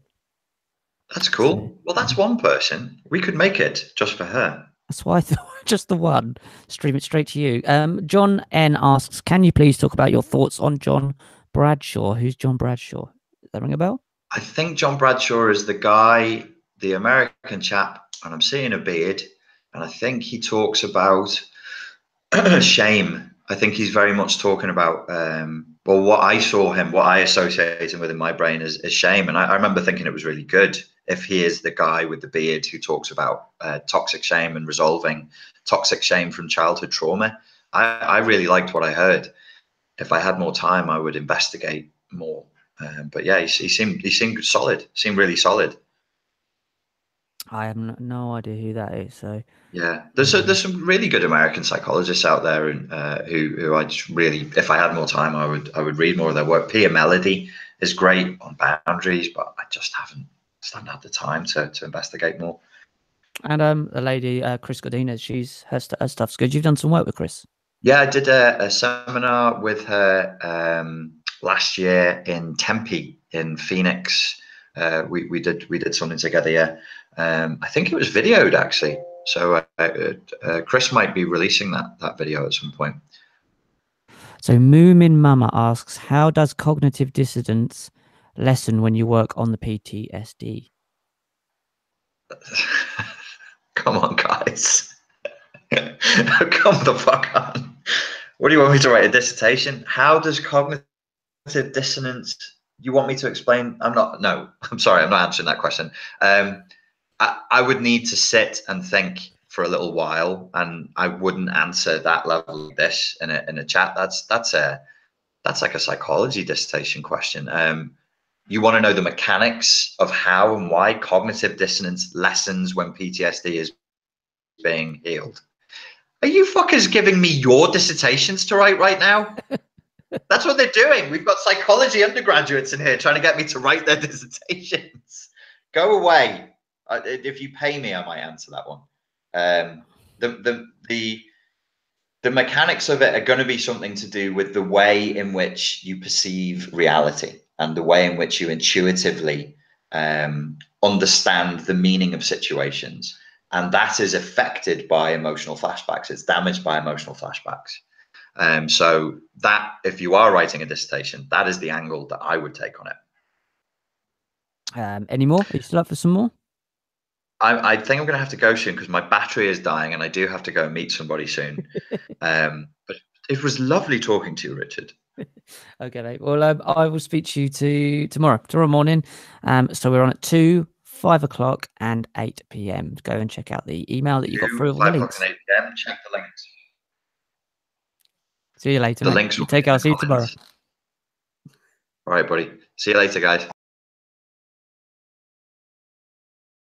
That's cool. Well, that's one person. We could make it just for her. That's why I thought just the one. Stream it straight to you. John N asks, can you please talk about your thoughts on John Bradshaw? Who's John Bradshaw? Does that ring a bell? I think John Bradshaw is the guy, the American chap, and I'm seeing a beard, and I think he talks about shame. I think he's very much talking about, well, what I associate him with in my brain is shame. And I remember thinking it was really good if he is the guy with the beard who talks about toxic shame and resolving toxic shame from childhood trauma. I really liked what I heard. If I had more time, I would investigate more. But yeah, he seemed solid. Seemed really solid. I have no idea who that is. So yeah, there's some really good American psychologists out there, and who I just really, if I had more time, I would read more of their work. Pia Mellody is great on boundaries, but I just haven't had the time to investigate more. And the lady Chris Godinez, her stuff's good. You've done some work with Chris. Yeah, I did a seminar with her last year in Tempe in Phoenix. We did something together. Yeah, I think it was videoed actually. So Chris might be releasing that video at some point. So Moomin Mama asks, how does cognitive dissonance lessen when you work on the PTSD? Come on, guys. Come the fuck on. What do you want me to write a dissertation? How does cognitive dissonance? You want me to explain? I'm sorry, I'm not answering that question. I would need to sit and think for a little while, and I wouldn't answer that level of this in a chat. That's like a psychology dissertation question. You want to know the mechanics of how and why cognitive dissonance lessens when PTSD is being healed. Are you fuckers giving me your dissertations to write right now? That's what they're doing. We've got psychology undergraduates in here trying to get me to write their dissertations. Go away. If you pay me, I might answer that one. The mechanics of it are going to be something to do with the way in which you perceive reality and the way in which you intuitively understand the meaning of situations. And that is affected by emotional flashbacks. It's damaged by emotional flashbacks. So that, if you are writing a dissertation, that is the angle that I would take on it. Any more? Are you still up for some more? I think I'm going to have to go soon because my battery is dying and I do have to go and meet somebody soon. But it was lovely talking to you, Richard. Okay, mate. Well, I will speak to you tomorrow morning. So we're on at 2, 5 o'clock and 8 p.m. Go and check out the email that you got through. 5 o'clock and 8 p.m. Check the links. See you later, mate. Take care. I'll see you tomorrow. All right, buddy. See you later, guys.